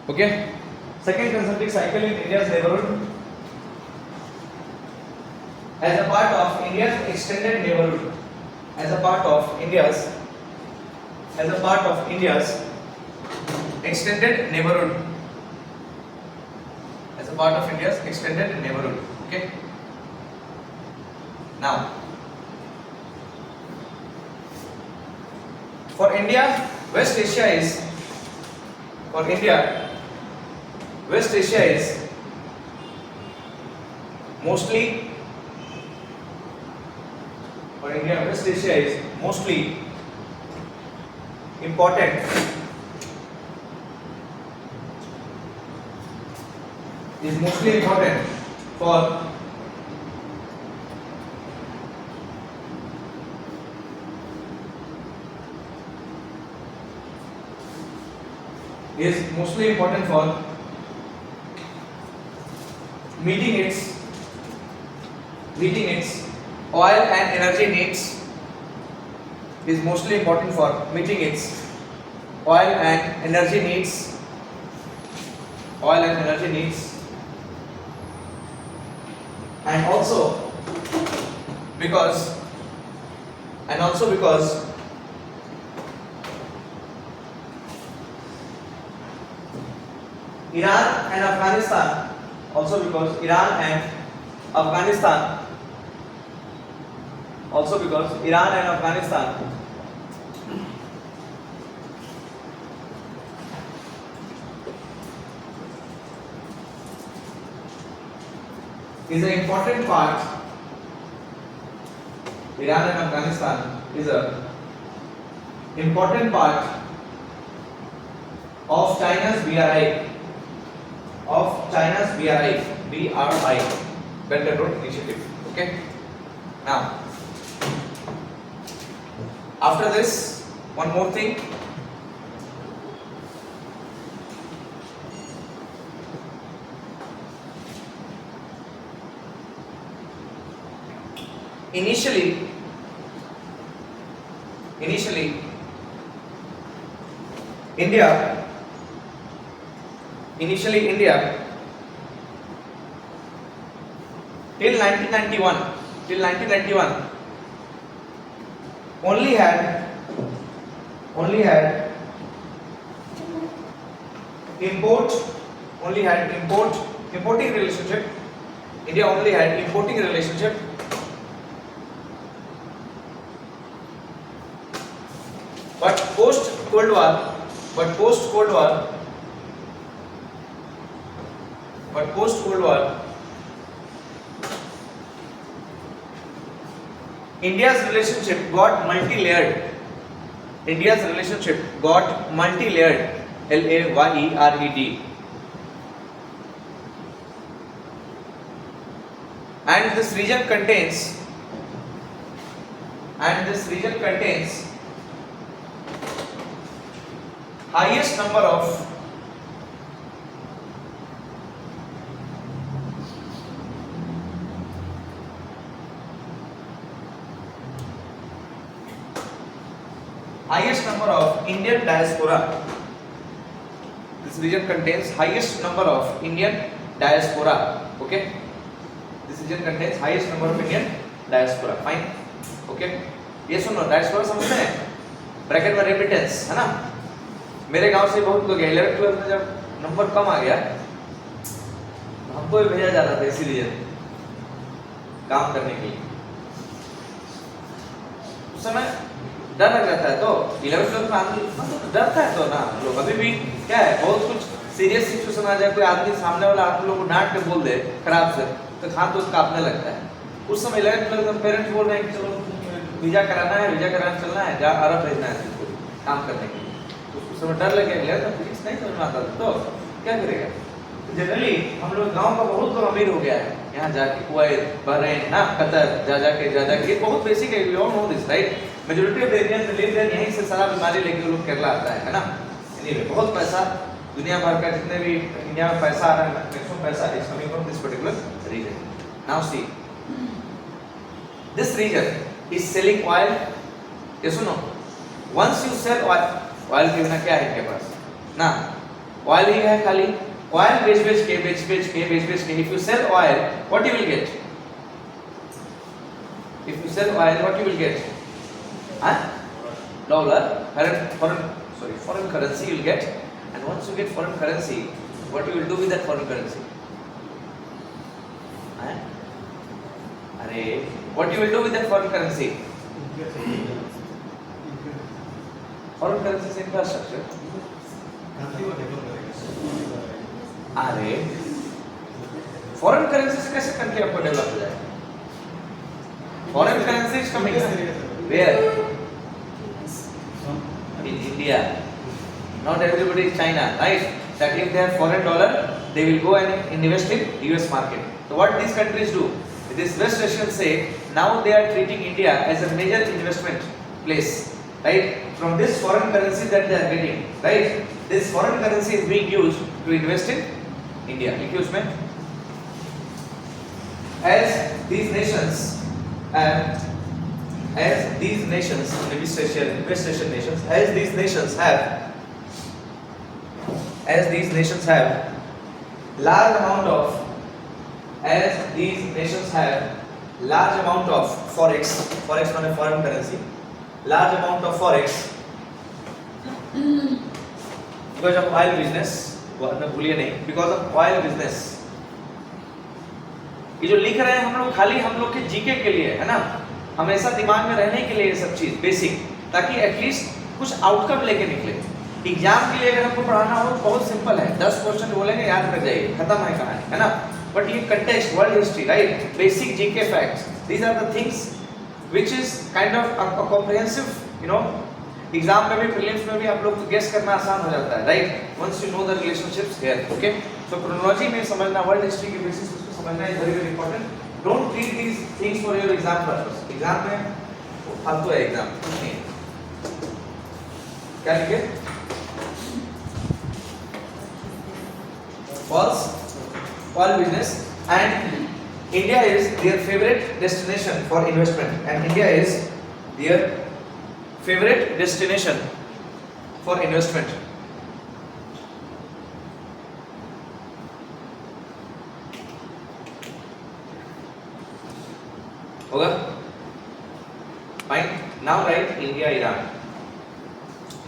Okay. Second concentric cycle in India's neighborhood. As a part of India's extended neighborhood, as a part of India's extended neighborhood, as a part of India's extended neighborhood. Okay. Now, for India, West Asia is mostly important for meeting its oil and energy needs. Is mostly important for meeting its oil and energy needs, and also because Iran and Afghanistan is an important part. Iran and Afghanistan is an important part of China's BRI, Belt and Road Initiative. Okay. Now, after this, one more thing. Initially India till 1991 only had importing relationship. India only had importing relationship but post Cold War India's relationship got multi-layered, LAYERED, and this region contains highest number of Indian diaspora. This region contains highest number of Indian diaspora. Okay. This region contains highest number of Indian diaspora. Fine. Okay. ये सुनो, diaspora समझते हैं? Bracket में remittance है ना? मेरे गांव से बहुत लोग 11th-12th में जब नंबर कम आ गया हमको भी भेजा जा रहा था इसी रीजन काम करने के लिए। उस समय डर लग जाता है, तो 11th-12th में आदमी डरता है तो ना लोग अभी भी क्या है, बहुत कुछ सीरियस सिचुएशन आ जाए, कोई आदमी सामने वाला आप लोग को डांट के बोल दे खराब से तो हाथ तो कांपने लगता है। उस समय 11th-12th में पेरेंट्स बोल रहे हैं कि चलो वीजा कराना चलना है, जा अरब भेजना है तुमको काम करने के लिए। उस समय डर लगे, फिजिक्स नहीं समझ में आता तो क्या करेगा। जनरली हम लोग गांव का बहुत लोग अमीर हो गया है, यहाँ जाके कुवैत, बहरीन ना, कतर जाके बहुत बेसिक है, you all know this right. Majority of the Indians live there, यहीं से सारा बीमारी लेके लोग केरला आता है ना। एनीवे बहुत पैसा दुनिया भर का जितने भी इंडिया में पैसा आ रहा है, मैक्सिमम पैसा is coming from this particular region. Now see this region is selling oil. ये सुनो, वंस यू सेल ऑयल के बिना क्या है इनके पास ना, ऑयल ही है खाली, ऑयल बेच के if you sell oil what you will get? If you sell oil what you will get? Huh? Dollar, foreign currency you will get, and once you get foreign currency what you will do with that foreign currency? Huh? Arey, what you will do with that foreign currency? Foreign currency is infrastructure. अरे foreign currency से कैसे country आपको develop हो जाएगा? Foreign currency is coming where? In India. Not everybody is China, right? That if they have foreign dollar, they will go and invest in US market. So what these countries do? This West Asians say now they are treating India as a major investment place, right? From this foreign currency that they are getting, right? This foreign currency is being used to invest in India. लिखिए उसमें, as these nations West Asian nations, as these nations have large amount of forex माने foreign currency, large amount of forex because of oil business, भूलिए नहीं, because of oil business. ये जो लिख रहे हैं हम लोग के जीके के लिए है ना, हमेशा दिमाग में रहने के लिए ये सब चीज बेसिक, ताकि एटलीस्ट कुछ आउटकम लेके निकले। एग्जाम के लिए अगर हमको पढ़ाना हो तो बहुत सिंपल है, 10 क्वेश्चन बोलेंगे याद कर जाइए, खत्म है कहानी, है ना। बट ये context, world history, right, basic GK facts, these are the things which is kind of a comprehensive, you know, exam में भी प्रीलिम्स में भी आप लोग को गेस करना आसान हो जाता है, right, once you know the relationships here, okay. So chronology में समझना, वर्ल्ड हिस्ट्री के बेसिस उसको समझना is very very important. Don't treat these things for your exam purpose. Exam में फालतू है, एग्जाम कुछ नहीं है। क्या लिखे? false oil business, and India is their favorite destination for investment, and India is their favorite destination for investment. होगा? Fine. Now write India Iran.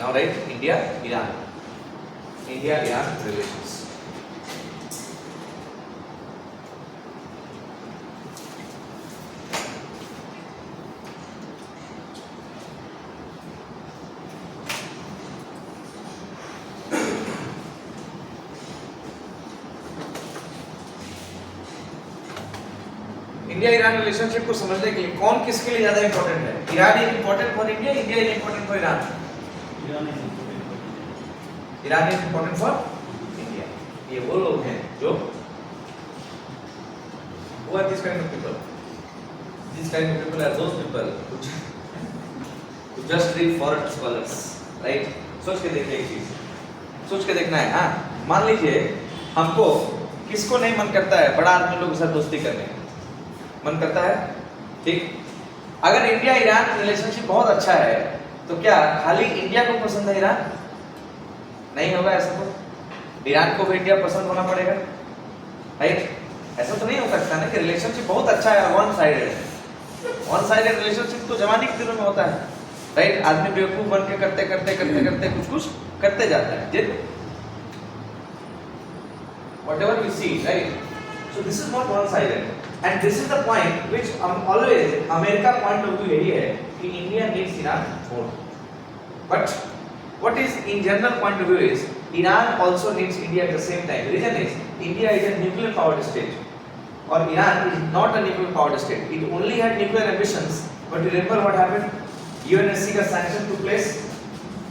Now write India Iran. India Iran relations. India Iran relationship को समझने के लिए कौन किसके लिए ज्यादा important है? Iran is important for India, India is important for Iran? Iran is important for India. ये वो लोग हैं जो who are these kind of people? These kind of people are those people who just read foreign scholars, right? सोच के देखिए एक चीज, सोच के देखना है। हाँ, मान लीजिए हमको किसको नहीं मन करता है बड़ा आदमी लोगों के साथ दोस्ती करने, मन करता है, ठीक। अगर इंडिया ईरान रिलेशनशिप बहुत अच्छा है तो क्या खाली इंडिया को पसंद है ईरान? नहीं होगा ऐसा, तो ईरान को भी इंडिया पसंद होना पड़ेगा, राइट? ऐसा तो नहीं हो सकता ना कि रिलेशनशिप बहुत अच्छा है, वन साइडेड रिलेशनशिप तो जवानी के दिनों में होता है, राइट? आदमी बेवकूफ बन के करते कुछ करते जाता है, whatever we see, right? So this is not one sided, and this is the point which always America point of view यही है कि India needs Iran more, but what is in general point of view is Iran also needs India at the same time. The reason is India is a nuclear powered state, or Iran is not a nuclear powered state. It only had nuclear ambitions, but you remember what happened? UNSC का sanction took place,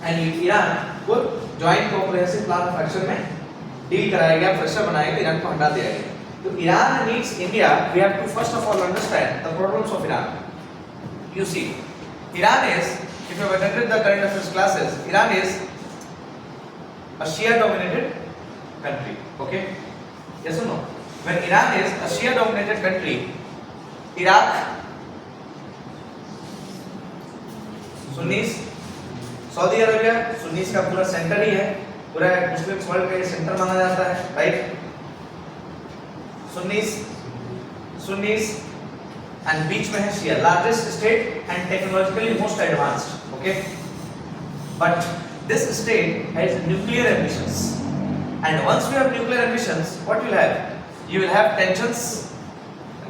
and Iran को joint comprehensive plan of action में deal कराया गया, pressure बनाया गया, Iran को हटा दिया गया। तो Iran needs India. We have to first of all understand the problems of Iran. You see, Iran is, if you have attended the current affairs classes, Iran is a Shia-dominated country. Okay? Yes or no? When Iran is a Shia-dominated country, Iraq, Sunnis, Saudi Arabia, Sunnis का पूरा centre ही है, पूरा मुस्लिम world का centre माना जाता है, right? सुन्नीस and बीच में है Shia, largest state and technologically most advanced, okay? But this state has nuclear ambitions, and once we have nuclear ambitions, what will have? You will have tensions,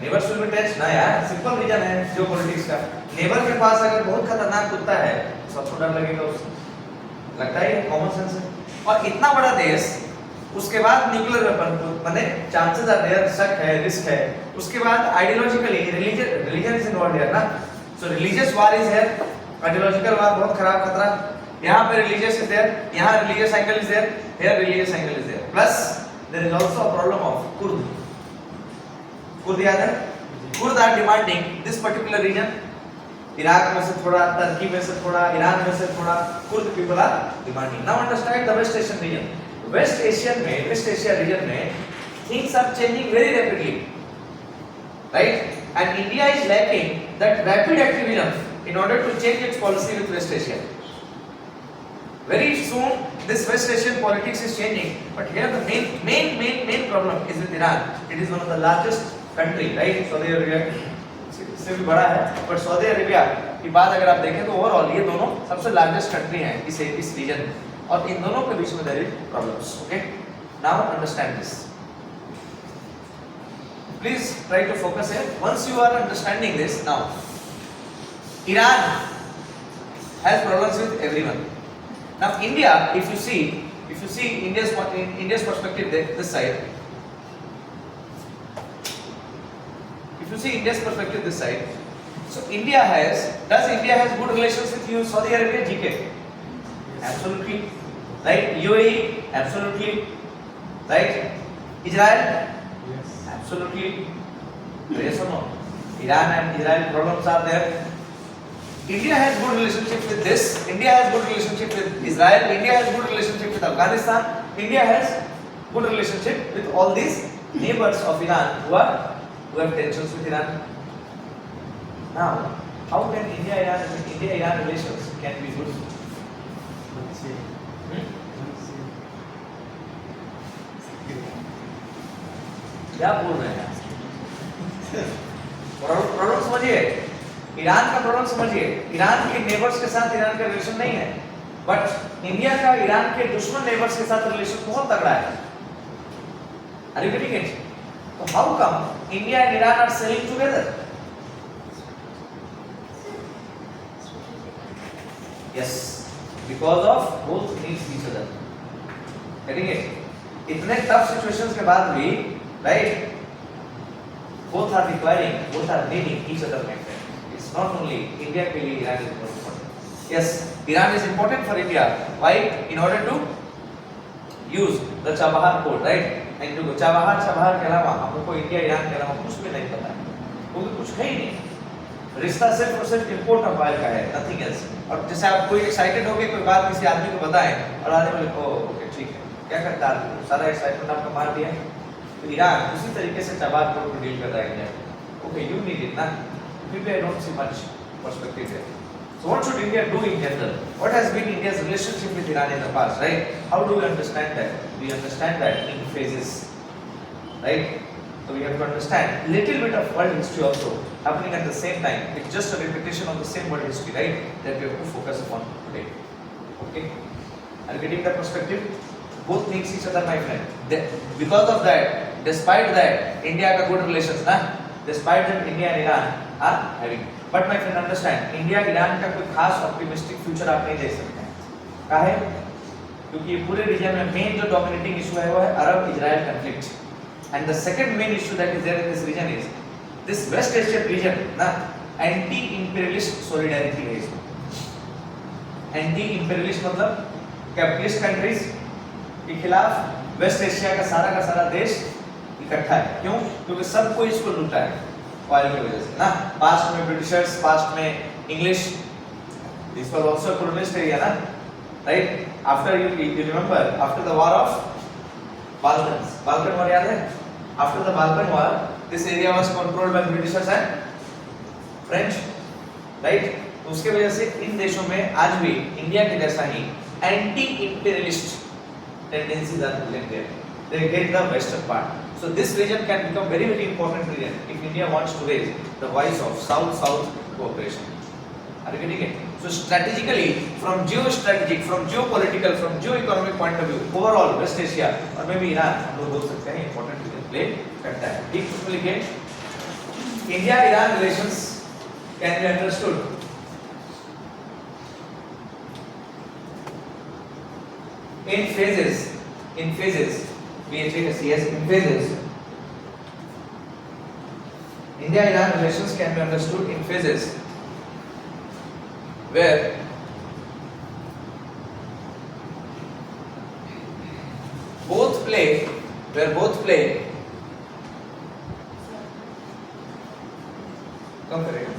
neighbours will be tensed ना यार, simple reason है geopolitics का। Neighbour के पास अगर बहुत खतरनाक कुत्ता है, सबको डर लगेगा उससे, लगता है कॉमन सेंस है। और इतना बड़ा देश, उसके बाद न्यूक्लियर वेपन, माने चांसेस आर देयर, शक है, रिस्क है। उसके बाद ideologically religion is involved here ना, so religious war is here, ideological war बहुत खराब खतरा। यहाँ पे रिलीजियस इज देयर, यहाँ religious angle is there, here religious angle is there, plus there is also a problem of Kurd याद है? Kurd are demanding this particular region, Iraq में से थोड़ा, तुर्की में से थोड़ा, ईरान में से थोड़ा, Kurd people are demanding. Now understand the West Asian region. West Asia region में things are changing very rapidly, right? And India is lacking that rapid activism in order to change its policy with West Asia. Very soon this West Asian politics is changing, but here the main problem is with Iran. It is one of the largest country, right? Saudi Arabia से भी बड़ा है, but Saudi Arabia की बात अगर आप देखें तो ओवरऑल ये दोनों सबसे लार्जेस्ट कंट्री हैं इस रीजन में, और इन दोनों के बीच में there is problems, okay? Now understand this, please try to focus here. Once you are understanding this, now Iran has problems with everyone. Now India, if you see India's perspective this side, if you see India's perspective this side, so does India has good relations with Saudi Arabia? GK, absolutely, right? UAE, absolutely, right? Israel, yes, absolutely. Yes or no? Iran and Israel problems are there. India has good relationship with this, India has good relationship with Israel, India has good relationship with Afghanistan, India has good relationship with all these neighbors of Iran who have tensions with Iran. Now, how can India-Iran relations can be good? क्या बोल रहे हैं? Problem समझिए, Iran का problem समझिए। Iran के neighbours के साथ ईरान का रिलेशन नहीं है, बट इंडिया का ईरान के दुश्मन नेबर्स के साथ रिलेशन बहुत तगड़ा है। Are you getting it? So how come India and Iran are selling together? Yes, because of both needs each other. Getting it? इतने टफ सिचुएशंस के बाद भी, right? Both are requiring, both are needing each other. It's not only India के लिए Iran is more important. Yes, Iran is important for India. Why? In order to use the Chabahar port, right? And to Chabahar के अलावा हम लोग को India Iran के अलावा कुछ भी नहीं पता है, क्योंकि कुछ है ही नहीं। रिश्ता सिर्फ और सिर्फ इंपोर्ट ऑफ ऑयल का है, नथिंग एल्स। और जैसे आप कोई एक्साइटेड हो के कोई बात किसी आदमी को बताएं और आदमी बोले ओके ठीक है, क्या करता है, सारा एक्साइटमेंट आपको मार दिया। तो ईरान उसी तरीके से चबाहर पोर्ट को डील कर रहा है India. Okay, you need it ना, maybe I don't see much perspective there. So what should India do in general? What has been India's relationship with Iran in the past, right? How do we understand that? We understand that in phases, right? So we have to understand little bit of world history also happening at the same time. It's just a repetition of the same world history, right? That we have to focus upon today. Okay? Are you getting the perspective? Both needs each other, my friend. Because of that, despite that, India got good relations, na? Despite that, India and Iran are having. But my friend, understand, India Iran का कोई खास optimistic future आप नहीं देख सकते हैं। क्या है? क्योंकि पूरे रीजन में मेन जो डोमिनेटिंग इशू है वो है Arab Israel conflict. And the second main issue that is there in this region is this west Asian region ना, एंटी इंपीरियलिस्ट सॉलिडारिटी है इसमें। एंटी इंपीरियलिस्ट मतलब कैपिटलिस्ट कंट्रीज के खिलाफ वेस्ट एशिया का सारा देश इकट्ठा है। क्यों? क्योंकि सबको इसको लूटा है ऑयल की वजह से ना। पास्ट में ब्रिटिशर्स, पास्ट में English, this was also colonist area ना, right? After you remember, after the war of Balkan war याद है? After the Balkan war this area was controlled by Britishers and French, right? तो उसके वजह से इन देशों में आज भी इंडिया के जैसा ही anti imperialist tendencies are present there. They get the western part. So this region can become very very important region if India wants to raise the voice of South-South cooperation. Are you getting it? So strategically, from geostrategic, from geopolitical, from geo-economic point of view, overall West Asia और maybe Iran हम लोग बोल सकते हैं important region play करता है. ठीक उसमें लिखे India-Iran relations can be understood in phases. In phases. PHAS in phases. India-Iran relations can be understood in phases where both play come करेगा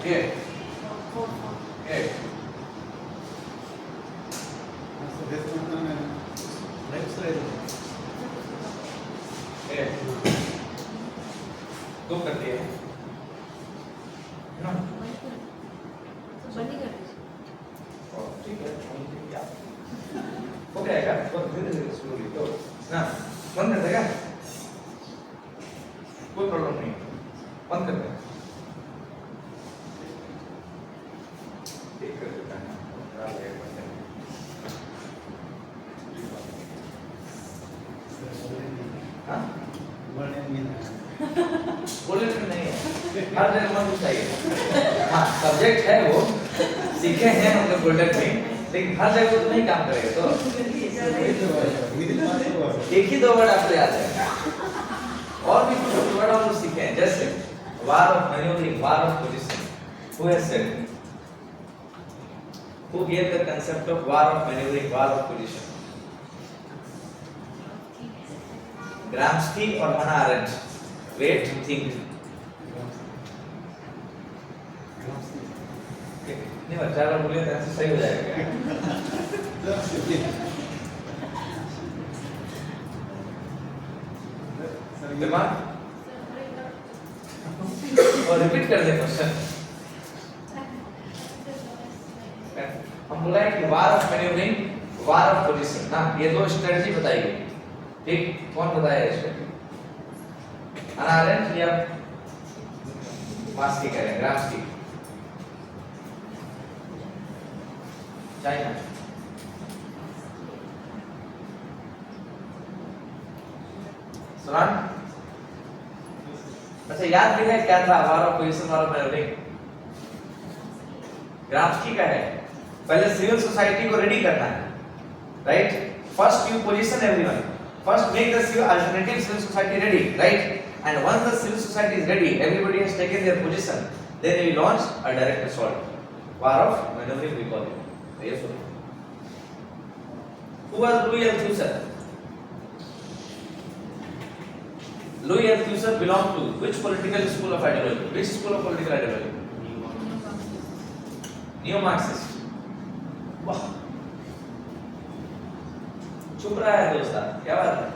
ये दो करती है ना ठीक है हो जाएगा धीरे धीरे स्लोली तो ना बंद कर देगा कोई प्रॉब्लम नहीं बंद कर देगा ठीक कर देता है हाँ बोलने में नहीं है हर जगह मन चाहिए हाँ सब्जेक्ट है वो सीखे हैं हम लोग प्रोडक्ट में लेकिन हर जगह तो नहीं काम करेगा तो एक ही दो वर्ड आपको याद है और भी कुछ वर्ड हम लोग सीखे हैं जैसे war of manoeuvring war of position who has said who gave the concept of war of maneuvering war of position Gramsci or Hannah Arendt wait think नहीं बच्चा लोग बोले तो सही हो जाएगा दिमाग और रिपीट कर दे क्वेश्चन हम बोला है कि war of manoeuvring war of position ना ये दो स्ट्रेटजी बताई गई ठीक कौन बताया स्ट्रेटजी हन्ना अरेंट या मास्की करें ग्राम्स्की चाइना सुनान अच्छा याद भी है क्या था war of position war of manoeuvring Gramsci का है पहले सिविल सोसाइटी को रेडी करना है right first you position everyone first make the civil alternative civil society ready right and once the civil society is ready everybody has taken their position then we launch a direct assault war of maneuvering we call it yes sir who was Louis Althusser Louis Althusser belonged to which political school of ideology which school of political ideology neo marxist वाह चुप रहा है दोस्त क्या बात है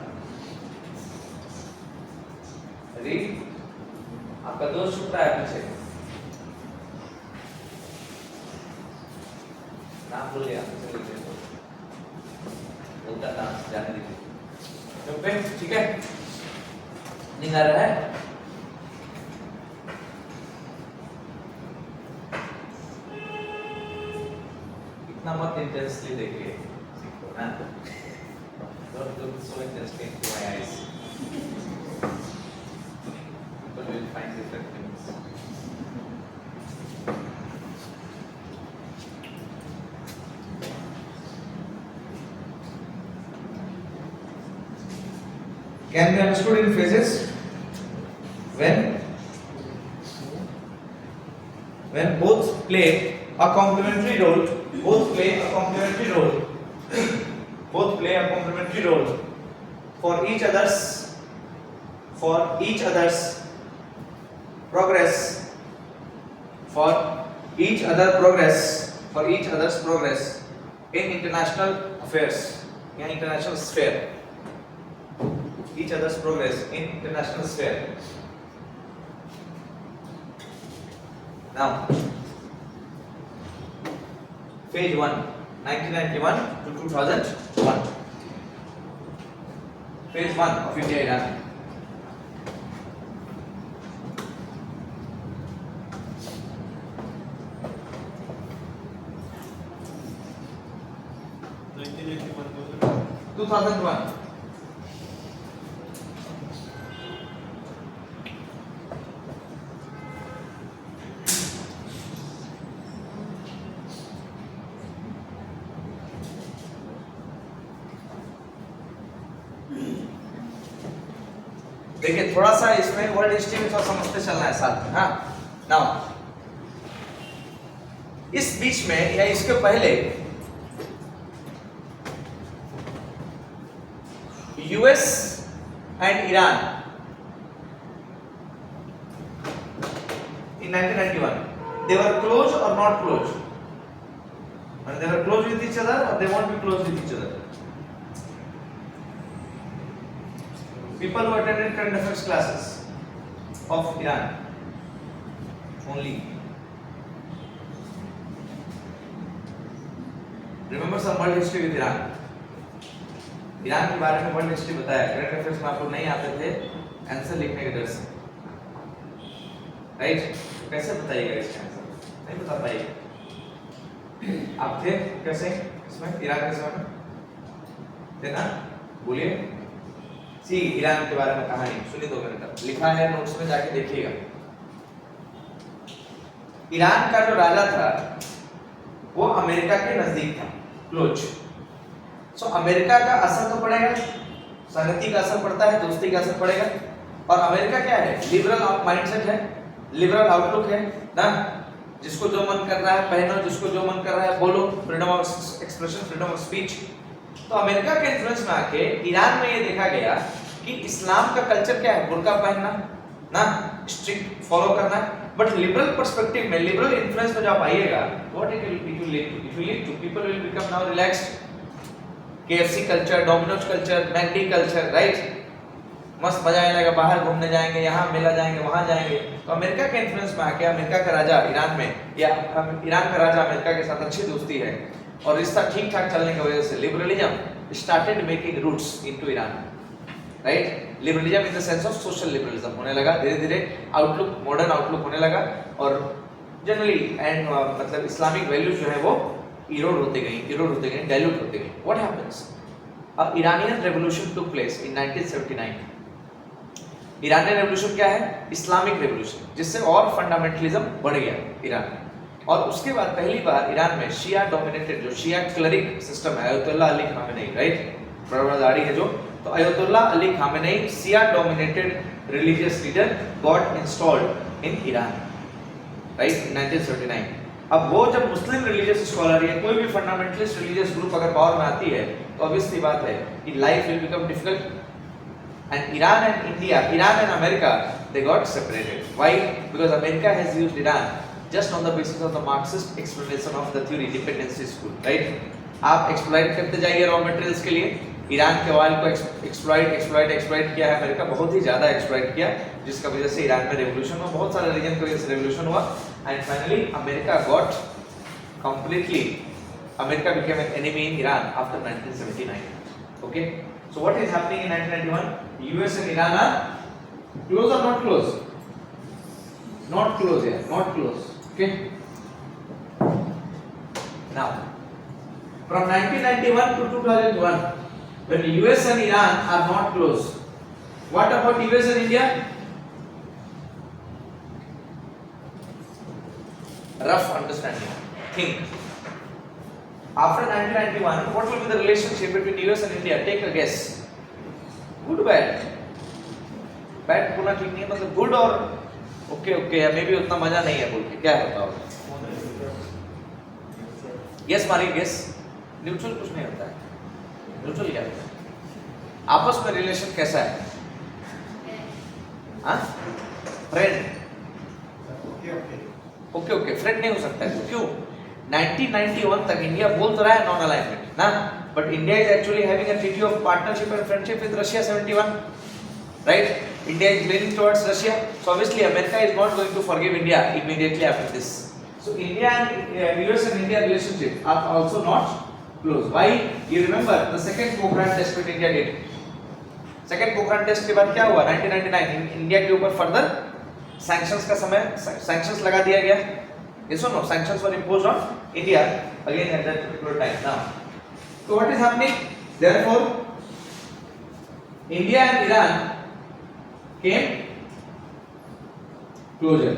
अरे आपका दोस्त चुप रहा है पीछे नाम बोलिए आप बोलता नाम जाने दीजिए चुप है ठीक है नहीं आ रहा है इतना मत इंटेंसली देखिए सीखो ना don't look so intensely into my eyes people will find different things can be understood in phases when both play a complementary role both play a complementary role for each other's progress in international affairs या international sphere each other's progress in international sphere now phase 1 1991 to 2001 phase 1 of India Iran. Two thousand one. देखिए थोड़ा सा इसमें world history में थोड़ा समझते चलना है साथ में। हाँ नाउ इस बीच में या इसके पहले US and Iran in 1991 they were close or not close, and they were close with each other or they won't be close with each other. People who attended current affairs classes of Iran only remember some world history with Iran. Iran के बारे में world history बताया, current affairs में आपको नहीं आते थे answer लिखने के डर से, राइट? कैसे बताइएगा इसका आंसर? नहीं बता पाइएगा। आप थे कैसे इसमें ईरान के समय थे ना? बोलिए। सी ईरान के बारे में कहानी सुनिए 2 मिनट तक, लिखा है नोट्स में, जाके देखिएगा। ईरान का जो राजा था वो अमेरिका के नजदीक था, क्लोज। सो अमेरिका का असर तो पड़ेगा, संगति का असर पड़ता है, दोस्ती का असर पड़ेगा। और अमेरिका क्या है? लिबरल माइंडसेट है, लिबरल आउटलुक है ना, जिसको जो मन कर रहा है पहनो, जिसको जो मन कर रहा है बोलो, freedom of expression, freedom of speech. तो अमेरिका के इन्फ्लुएंस में आके ईरान में ये देखा गया कि इस्लाम का कल्चर क्या है? बुर्का पहनना ना, स्ट्रिक्ट फॉलो करना। बट लिबरल पर्सपेक्टिव में, लिबरल इन्फ्लुएंस में जब आइएगा, what it will lead to people will become now relaxed. KFC culture, Domino's culture, McD culture, right? मस्त मजा आने लगा, बाहर घूमने जाएंगे, यहाँ मेला जाएंगे, वहां जाएंगे। तो अमेरिका के इन्फ्लुएंस में आके अमेरिका का राजा ईरान में, या ईरान का राजा अमेरिका के साथ अच्छी दोस्ती है और रिश्ता ठीक ठाक चलने की वजह से liberalism started making roots into Iran, right? Liberalism in the sense of social liberalism होने लगा, धीरे धीरे आउटलुक, मॉडर्न आउटलुक होने लगा, और जनरली एंड मतलब इस्लामिक वैल्यूज जो है वो इरोड होते गई, डाइल्यूट होते गई। What happens? A Iranian revolution took place in 1979। Irani revolution क्या है? इस्लामिक रेवोल्यूशन, जिससे और फंडामेंटलिज्म बढ़ गया ईरान में। और उसके बाद पहली बार ईरान में शिया डोमिनेटेड, जो शिया क्लरिक सिस्टम है, अयतुल्ला अली खामेनेई, राइट? परवरदारी है जो, तो Ayatollah Ali Khamenei Shia dominated religious leader got installed in Iran, right? 1979। अब वो जब मुस्लिम रिलीजियस स्कॉलर या कोई भी फंडामेंटलिस्ट रिलीजियस ग्रुप अगर पावर में आती है, तो ऑब्वियसली बात है कि life will become difficult. And Iran and India, Iran and America, they got separated. Why? Because America has used Iran just on the basis of the Marxist explanation of the theory dependency school, right? आप exploit करते जाइए raw materials के लिए। Iran के oil को exploit किया है America, बहुत ही ज्यादा एक्सप्लॉइट किया, जिसका वजह से ईरान में रेवोल्यूशन हुआ, बहुत सारे रीजन की वजह से रेवोल्यूशन हुआ। And finally America got completely, America became an enemy in Iran after 1979. Okay, so what is happening in 1991? US and Iran are close or not close? Not close, yeah, not close. Okay, now from 1991 to 2001, when US and Iran are not close, what about US and India? Rough understanding. Think. After 1991, what will be the relationship between US and India? Take a guess. Good, bad? Bad बोलना ठीक नहीं है, मतलब good और okay okay या maybe उतना मजा नहीं है बोल के क्या होता होगा? Guess मारिए, guess. Neutral कुछ नहीं होता है. Neutral क्या होता है? आपस में रिलेशन कैसा है? हाँ? Friend. ओके ओके, फ्रेंड नहीं हो सकता है, क्यों? 1991 तक इंडिया बोल तो रहा है नॉन अलाइनमेंट ना, but India is actually having a treaty of partnership and friendship with Russia 71, right? India is leaning towards Russia, so obviously America is not going to forgive India immediately after this. So India and US and India relationship are also not close. Why? You remember the second Pokhran test which India did. Second Pokhran test के बाद क्या हुआ 1999 India के ऊपर further sanctions का समय sanctions लगा दिया गया. Yes or no? Sanctions were imposed on India again at that particular time. Now, so what is happening? Therefore, India and Iran came closer.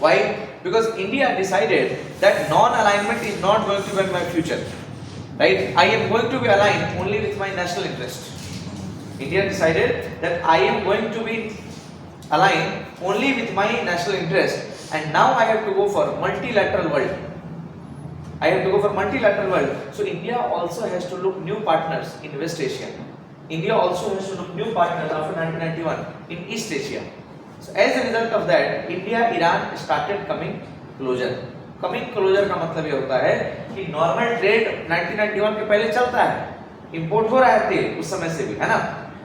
Why? Because India decided that non-alignment is not going to be my future. Right? I am going to be aligned only with my national interest. India decided that I am going to be aligned only with my national interest, and now I have to go for multilateral world. I have to go for multilateral world. So India also has to look new partners in West Asia. India also has to look new partners after 1991 in East Asia. So as a result of that, India Iran started coming closer. Coming closer का मतलब ये होता है कि normal trade 1991 के पहले चलता है, इंपोर्ट हो रहा है तेल उस समय से भी, है ना.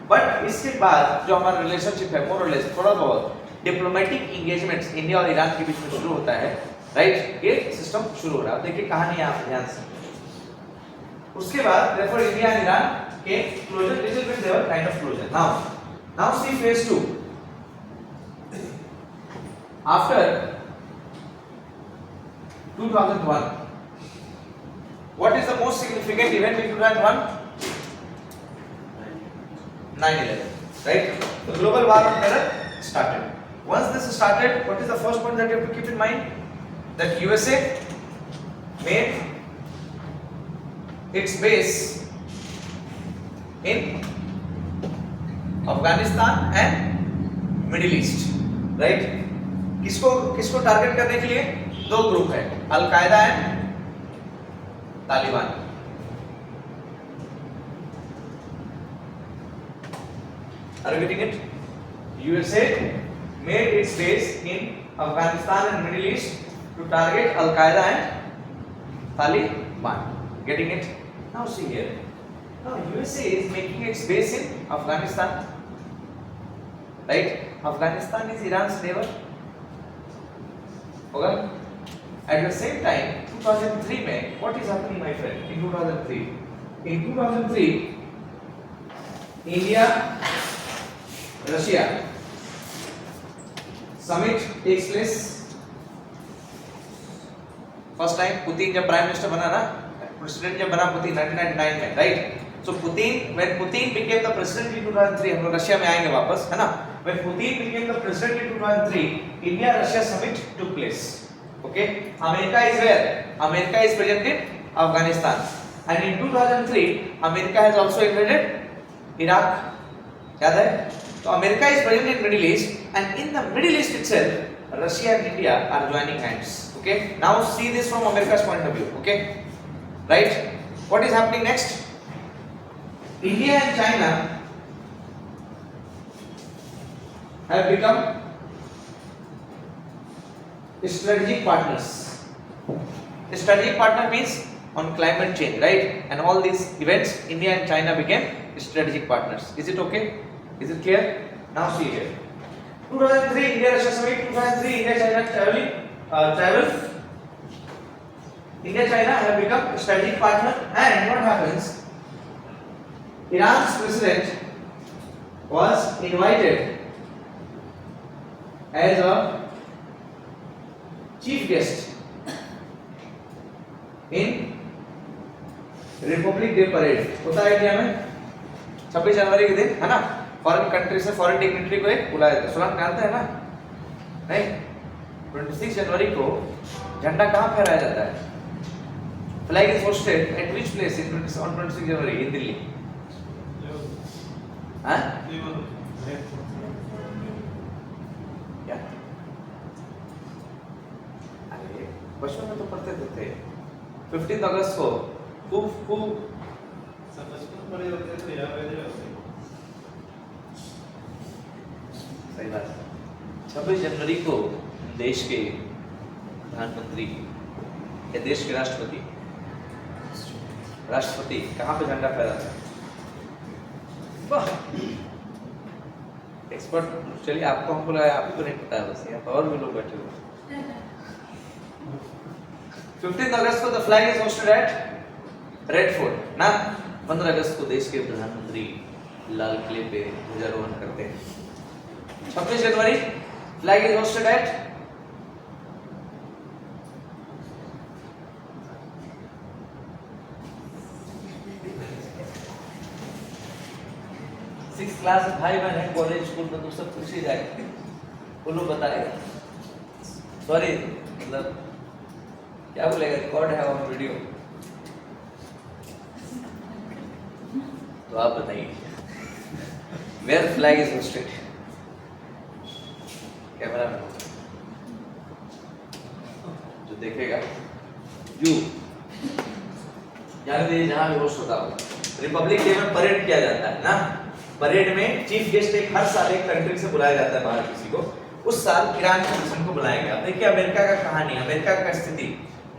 बट इसके बाद जो हमारा रिलेशनशिप है मोर और लेस थोड़ा बहुत डिप्लोमेटिक एंगेजमेंट्स इंडिया और ईरान के बीच में शुरू होता है. राइट, ये सिस्टम शुरू हो रहा है. देखिए कहानी आप ध्यान से. उसके बाद therefore इंडिया एंड ईरान के closer little bit they were kind of closer. Now see phase 2. After 2001. What is the most significant event in 2001? 9/11. Right? The global war on terror started. Once this started, what is the first point that you have to keep in mind? That USA made its base in Afghanistan and Middle East. Right? किसको target करने के लिए? दो group है, अल कायदा and Taliban. Are you getting it? USA made its base in Afghanistan and Middle East to target Al Qaeda and Taliban. Getting it? Now see here. Now USA is making its base in Afghanistan. Right? Afghanistan is Iran's neighbor. होगा. At the same time, 2003 में what is happening, my friend? In 2003, India, Russia summit takes place. First time Putin जब prime minister बना ना, president जब बना Putin 1999 में, right. So when Putin became the president in 2003, हम लोग रशिया में आएंगे वापस, है ना. When Putin became the president in 2003, India-Russia summit took place. Okay, America is where? America is present in Afghanistan, and in 2003, America has also invaded Iraq. याद है? So America is present in Middle East, and in the Middle East itself, Russia and India are joining hands. Okay, now see this from America's point of view. Okay, right? What is happening next? India and China have become strategic partners. Strategic partner means on climate change, right? And all these events, India and China became strategic partners. Is it okay? Is it clear? Now see here. 2003 India Russia summit. 2003 India China travel. India China have become strategic partner. And what happens? Iran's president was invited as a chief guest in Republic day parade. होता है India में 26 जनवरी के दिन, है ना. Foreign country से foreign dignitary को एक बुलाया जाता है. सुना जानते हैं ना? नहीं. 26 जनवरी को झंडा कहाँ फहराया जाता है? Flag is hosted eight which place in on 26 जनवरी इन दिल्ली? हाँ? क्या? अरे बचपन में तो पढ़ते थे 15 अगस्त को सही बात. 26 जनवरी को देश के प्रधानमंत्री या देश के राष्ट्रपति कहाँ पे झंडा फहराते हैं? एक्सपर्ट चलिए आपको हमको लगा आप ही को नहीं पता है, बस यहाँ पर और भी लोग बैठे हुए। 15 अगस्त को the flag is hosted at Red Fort ना। 15 अगस्त को देश के प्रधानमंत्री लाल किले पे ध्वजारोहण करते हैं। 26 January flag is hosted at 6 class भाई बहन है कॉलेज स्कूल में तो सब पूछ ही जाएगा, वो लोग बताएगा। सॉरी मतलब क्या बोलेगा, रिकॉर्ड है ऑन वीडियो। तो आप बताइए where flag is hosted. Camera में जो देखेगा यू यानी जहां भी होस्ट होता हो। रिपब्लिक डे में परेड किया जाता है ना। परेड में चीफ गेस्ट एक हर साल एक कंट्री से बुलाया जाता है बाहर किसी को। उस साल ईरान के मिशन को बुलाया गया। देखिए अमेरिका का कहानी, अमेरिका का स्थिति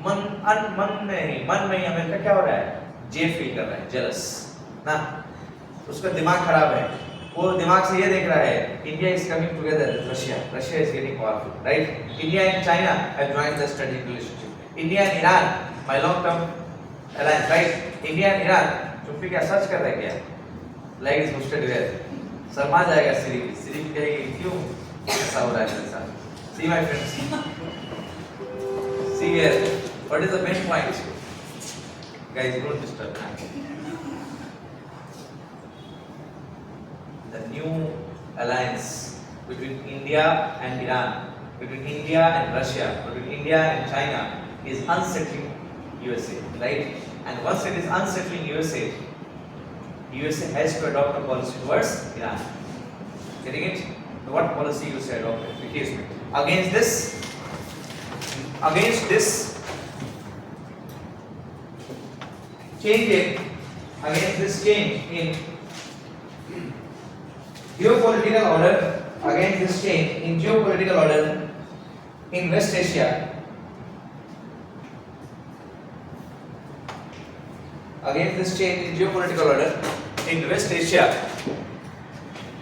मन में अमेरिका क्या हो रहा है, जे फील कर रहा है, जेलस ना। उसका दिमाग खराब है, वो दिमाग से ये देख रहा है India is coming together with Russia is getting powerful, right. India and China have joined the strategic relationship. India and Iran my long term alliance, right. India and Iran चुप्पी क्या सर्च कर रहे हैं क्या, फ्लैग इज होस्टेड वेयर। शर्मा जाएगा Siri कहेगी क्यों ऐसा हो रहा है ऐसा। See my friends, see here what is the main point guys, don't disturb. The new alliance between India and Iran, between India and Russia, between India and China is unsettling USA, right? And once it is unsettling USA, USA has to adopt a policy towards Iran. Getting it? So what policy USA adopted? Because against this change in geopolitical order, against this change in geopolitical order in West Asia, against this change in geopolitical order in West Asia,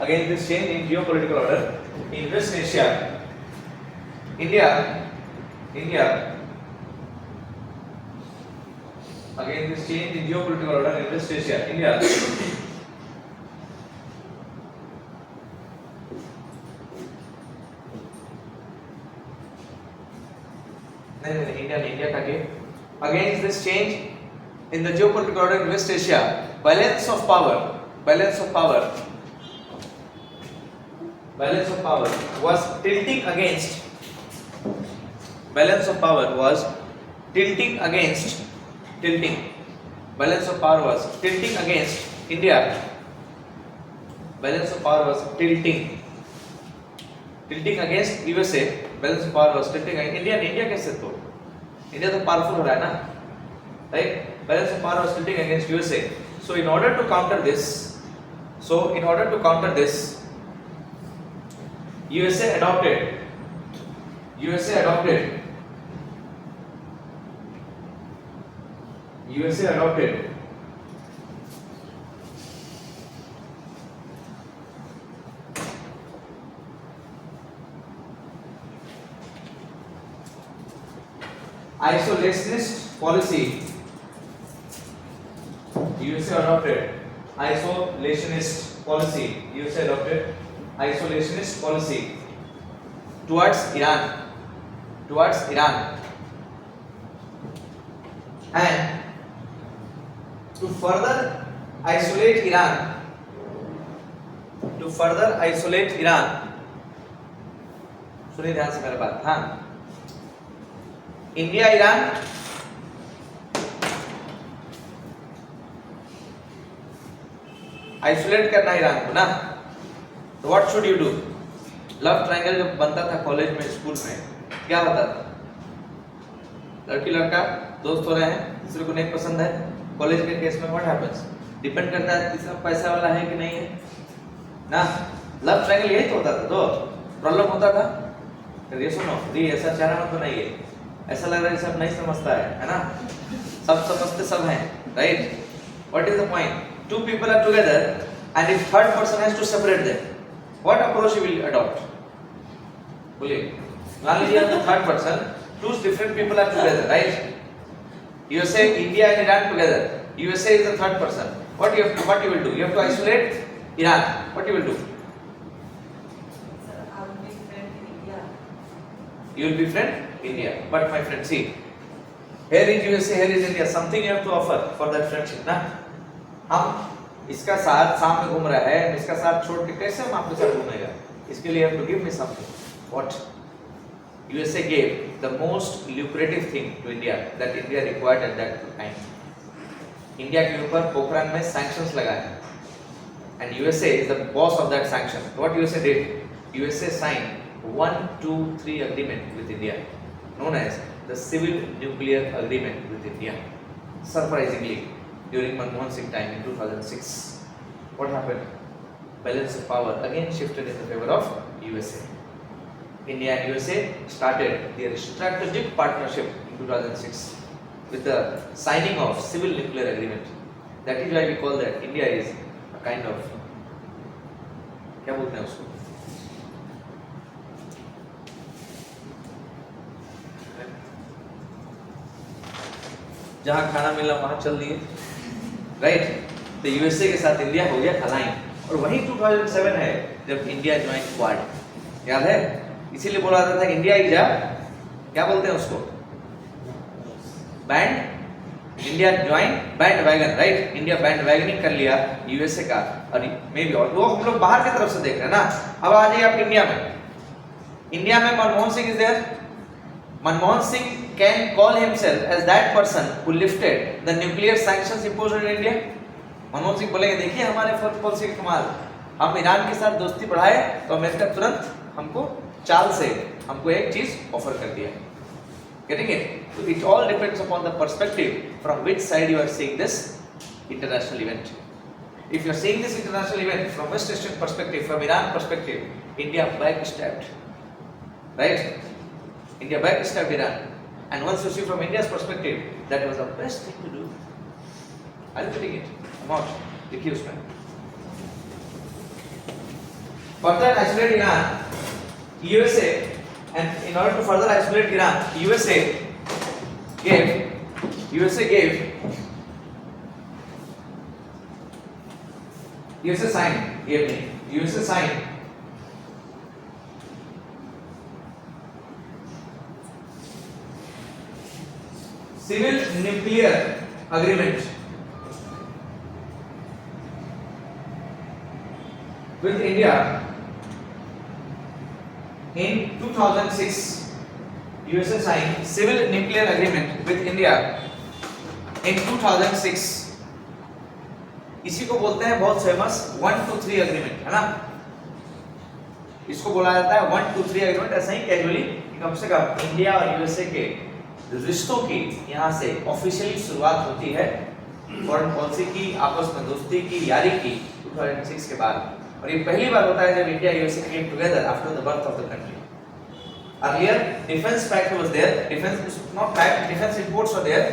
against this change in geopolitical order in West Asia, India, against this change in geopolitical order in West Asia, India India against this change in the geopolitical order in West Asia, balance of power was tilting against India. Balance of power was tilting against USA. Balance of power was tilting against India कैसे तो India तो powerful हो रहा है ना, right? Balance of power was tilting against USA. So in order to counter this, USA adopted isolationist policy. USA adopted isolationist policy towards Iran, and to further isolate Iran, सुनिए ध्यान से मेरी बात, हाँ। इंडिया ईरान आइसोलेट करना Iran को ना। तो what should you do? Love triangle जब बनता था कॉलेज में, स्कूल में, क्या होता था? लड़की लड़का दोस्त हो रहे हैं, दूसरे को नहीं पसंद है। कॉलेज के केस में व्हाट हैपेंस? डिपेंड करता है तीसरा पैसा वाला है कि नहीं है ना। लव ट्रायंगल यही तो होता था। तो प्रॉब्लम होता था, ये सुनो दी ऐसा चाहना तो नहीं है, ऐसा लग रहा है सब नहीं समझता है ना। सब समझते सब हैं, right. What is the point? Two people are together and if third person has to separate them, what approach you will adopt? बोलिए, मान लीजिए आप third person, two different people are together, right? USA, India and Iran together. USA is the third person. What you will do? You have to isolate Iran. What you will do? Sir, I will be friend India. You will befriend India. But my friend, see, here is USA, here is India. Something you have to offer for that friendship, ना? हम इसका साथ सामने घूम रहा है, इसका साथ छोड़ के कैसे हम आपके साथ घूमेगा? इसके लिए have to give me something. What? USA gave the most lucrative thing to India that India required at that time. India के ऊपर पोखरान में sanctions लगाए, and USA is the boss of that sanction. What USA did? USA signed 1, 2, 3 agreement with India, known as the Civil Nuclear Agreement with India. Surprisingly, during Manmohan Singh time in 2006, what happened? Balance of power again shifted in the favor of USA. India and USA started their strategic partnership in 2006 with the signing of Civil Nuclear Agreement. That is why we call that India is a kind of, क्या बोलते हैं उसको? जहाँ खाना मिला वहाँ चल दिए, राइट? तो यूएसए के साथ इंडिया हो गया अलाइन, और वही 2007 है जब इंडिया ज्वाइन क्वाड, याद है? इसीलिए बोला जाता था इंडिया इज क्या बोलते हैं उसको, band, India join band wagon, right? India band wagoning कर लिया यूएसए का, और मे भी, और वो हम लोग बाहर की तरफ से देख रहे हैं ना। अब आ जाइए आप इंडिया में। इंडिया में Manmohan Singh is there. Manmohan Singh can call himself as that person who lifted the nuclear sanctions imposed on India. Manmohan Singh बोलेंगे देखिए हमारे फॉरेन पॉलिसी का कमाल, हम ईरान के साथ दोस्ती बढ़ाए तो अमेरिका तुरंत हमको चाल से हमको एक चीज ऑफर कर दिया। Getting it? So it all depends upon the perspective from which side you are seeing this international event. If you are seeing this international event from West Asian perspective, from Iran perspective, India backstabbed, right? India backstabbed Iran. And once you see from India's perspective, that was the best thing to do. Are you getting it? I'm out. देखिए उसमें. Further isolate Iran, USA, and in order to further isolate Iran, USA signed Civil Nuclear Agreement with India in 2006. USA signed Civil Nuclear Agreement with India in 2006. इसी को बोलते हैं बहुत famous 1-2-3 agreement, है ना? इसको बोला जाता है 1-2-3 एग्रीमेंट। ऐसा ही कैजुअली कम से कम इंडिया और यूएसए के रिश्तों की यहाँ से ऑफिशियली शुरुआत होती है, फॉरेन पॉलिसी की, आपस में दोस्ती की, यारी की 2006 के बाद। और ये पहली बार होता है जब India USA came together after the birth of the country. Earlier, defense pact was there. Defense, not pact, defense imports were there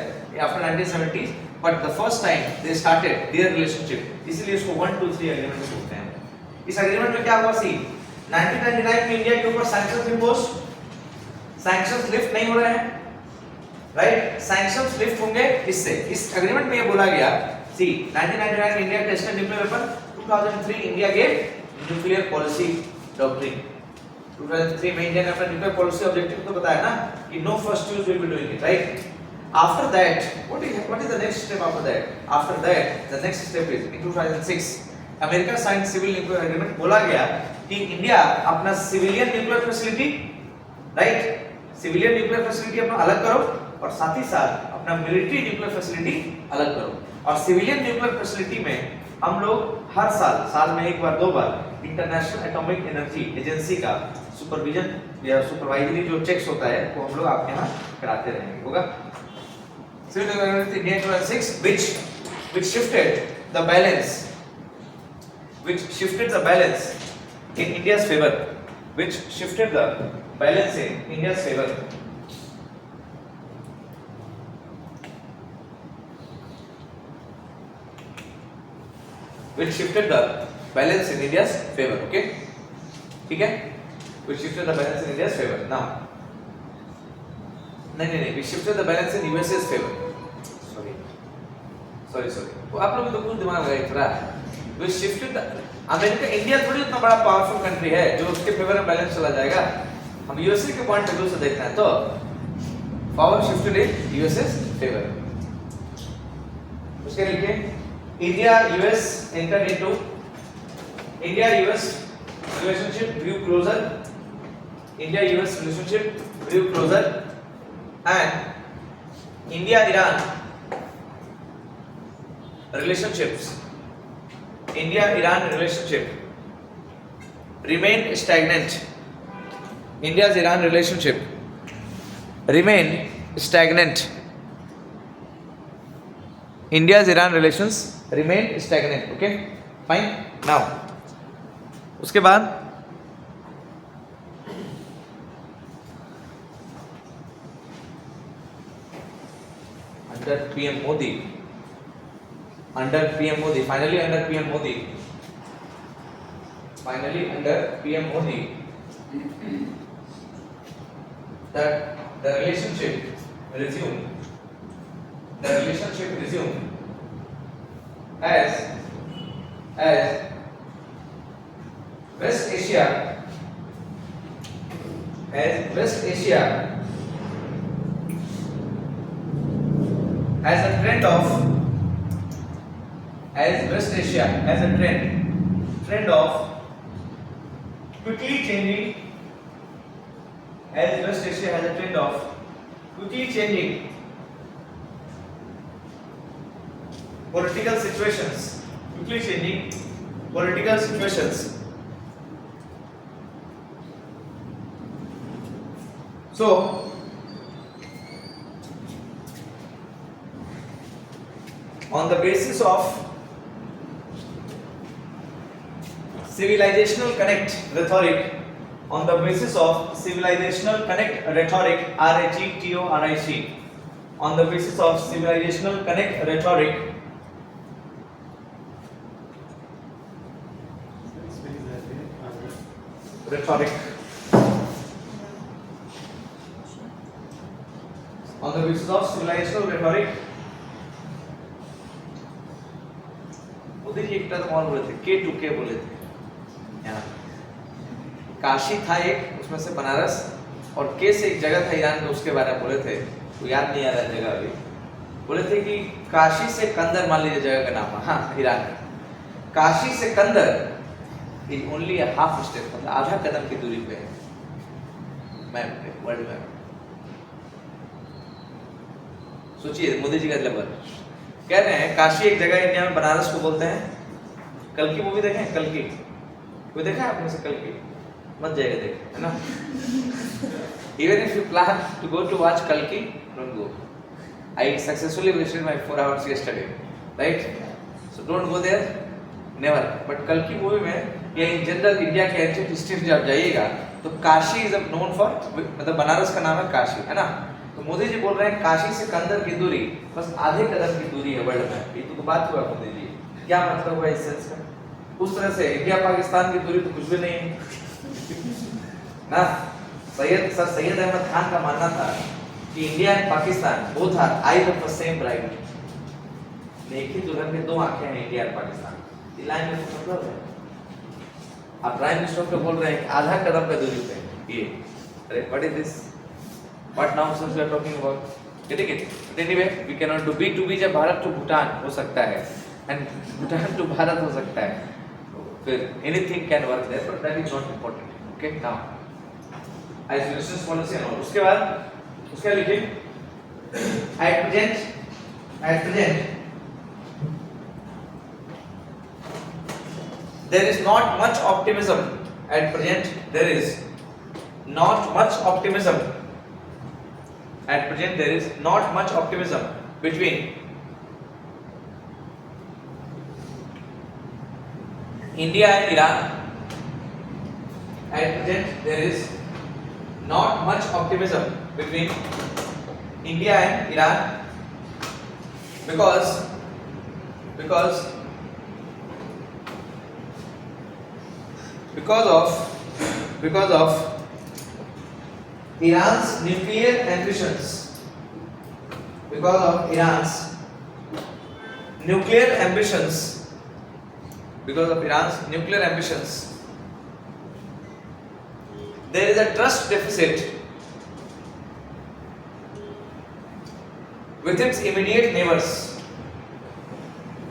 after 1970s. But the first time they started their relationship, इसलिए इसको 1-2-3 agreement बोलते हैं। इस agreement में क्या हुआ? सी 1999 में India के ऊपर sanctions imposed, sanctions lift नहीं हो रहे हैं, right? Sanctions lift होंगे इससे। इस agreement में ये बोला गया, सी 1999 India tested nuclear weapon, 2003 India gave nuclear policy doctrine. 2003 में इंडिया ने अपना न्यूक्लियर पॉलिसी ऑब्जेक्टिव तो बताया ना कि no first use will be doing it, right? After that, what is the next step after that? After that, the next step is in 2006, America signed Civil Nuclear Agreement। बोला गया कि India अपना civilian nuclear facility, right, civilian nuclear facility अपना अलग करो, और साथ ही साथ अपना मिलिट्री न्यूक्लियर फैसिलिटी अलग करो। और सिविलियन न्यूक्लियर फैसिलिटी में हम लोग हर साल में एक बार 2 बार इंटरनेशनल एटॉमिक एनर्जी एजेंसी का सुपरविजन या सुपरवाइजरी जो चेक्स होता है वो हम लोग आपके यहाँ कराते रहेंगे, होगा। Civil Agreement with India in 2006, which shifted the balance in India's favor, which shifted the balance in India's favor. Which shifted the balance in India's favor, okay? ठीक है, we shifted the balance in India's favor. Now, नहीं, we shifted the balance in USA's favor. Sorry. वो आप लोगों को तो कुछ दिमाग लगा थोड़ा. We shifted the America, India थोड़ी उतना बड़ा पावरफुल कंट्री है जो उसके फेवर में बैलेंस चला जाएगा. हम यूएसए के पॉइंट ऑफ व्यू से देखते हैं तो पावर शिफ्टेड इन यूएसए's फेवर. उसके लिखे India US entered into India US relationship grew closer. India-US relationship grew closer, and India-Iran relationships, India-Iran relationship remained stagnant. India's Iran relationship remained stagnant. India's Iran relations remained stagnant. Okay, fine. Now, उसके बाद under PM Modi, finally under PM Modi, that the relationship resumed as West Asia has a trend of quickly changing political situations. So, on the basis of civilizational connect rhetoric, RHETORIC, on the basis of civilizational connect rhetoric, Modi ji एक term और बोले थे, K2K बोले थे. यहाँ काशी था एक, उसमें से बनारस, और के से एक जगह था ईरान में, उसके बारे में बोले थे, तो याद नहीं आ रहा जगह अभी. बोले थे कि काशी से कंदर, मान लीजिए जगह का नाम है, हाँ ईरान में. काशी से कंदर is only a half step, मतलब आधा कदम की दूरी पे है मैप पे, वर्ल्ड मैप. सोचिए मोदी जी का लेवल. कह रहे हैं काशी एक जगह इंडिया में, बनारस को बोलते हैं. कल की मूवी देखें, कल की कोई देखा है आपने से? कल की मत जाएगा देख, है ना. Even if you plan to go to watch Kalki, don't go. I successfully wasted my 4 hours yesterday, right? So don't go there, never. But Kalki movie में या in general इंडिया के एंशिएंट हिस्ट्री में जब जाइएगा तो Kashi is known for, मतलब बनारस का नाम है काशी, है ना. तो मोदी जी बोल रहे हैं काशी से कंदर की दूरी बस आधे कदम की दूरी है वर्ल्ड में. ये तो बात हुआ मोदी जी, क्या मतलब हुआ इस सेंस का? उस तरह से इंडिया पाकिस्तान की दूरी तो कुछ भी नहीं है ना. सैयद अहमद खान का मानना था कि India and Pakistan both are eyes of the same bride. एक ही दुल्हन के दो आंखें हैं, इंडिया और पाकिस्तान. ये लाइन में तो मतलब है. आप प्राइम मिनिस्टर को बोल रहे हैं आधा कदम पे दूरी पे, ये अरे what is this, what nonsense we are talking about. Getting it? But anyway we can not do B2B. जब भारत टू भूटान हो सकता है एंड भूटान टू भारत हो सकता है, फिर anything can work there, but that is not important. Okay, now isolation policy और उसके बाद उसका लिखिए at present there is not much optimism. At present there is not much optimism. At present there is not much optimism between India and Iran. At present there is not much optimism between India and Iran because of because of Iran's nuclear ambitions, because of Iran's nuclear ambitions, because of Iran's nuclear ambitions, there is a trust deficit with its immediate neighbors.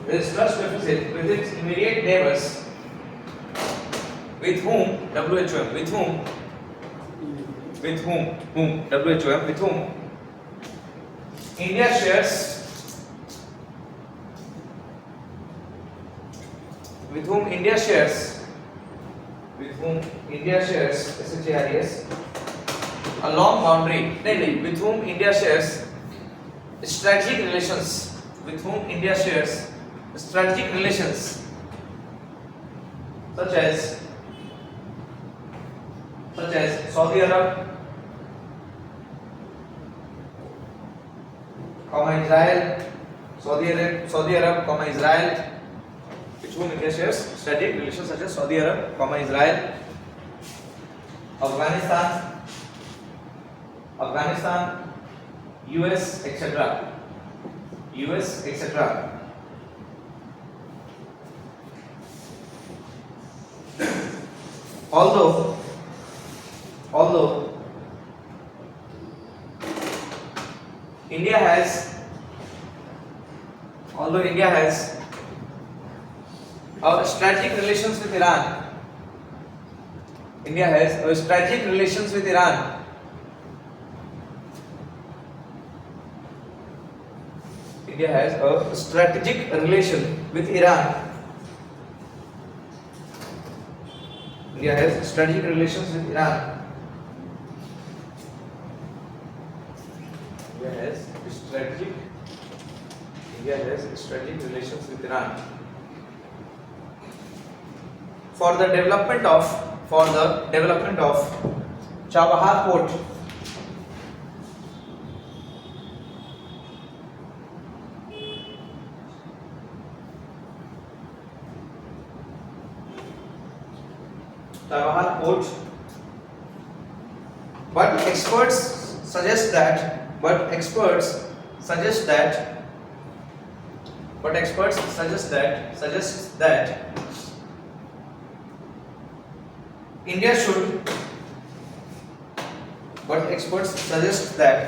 There is trust deficit with its immediate neighbors, with whom WHOM, with whom WHOM, with whom India shares, with whom India shares, SHARES, a long boundary, with whom India shares strategic relations, with whom India shares strategic relations, such as Saudi Arab, Israel, Saudi Arab, Israel, with whom India shares strategic relations such as Saudi Arab, Israel, Afghanistan, US, etc. Although India has strategic relations with Iran. India has strategic relations with Iran. India has a strategic relation with Iran. India has strategic relations with Iran. India has strategic relations with Iran. For the development of Chabahar Port. Chabahar Port, but experts suggest that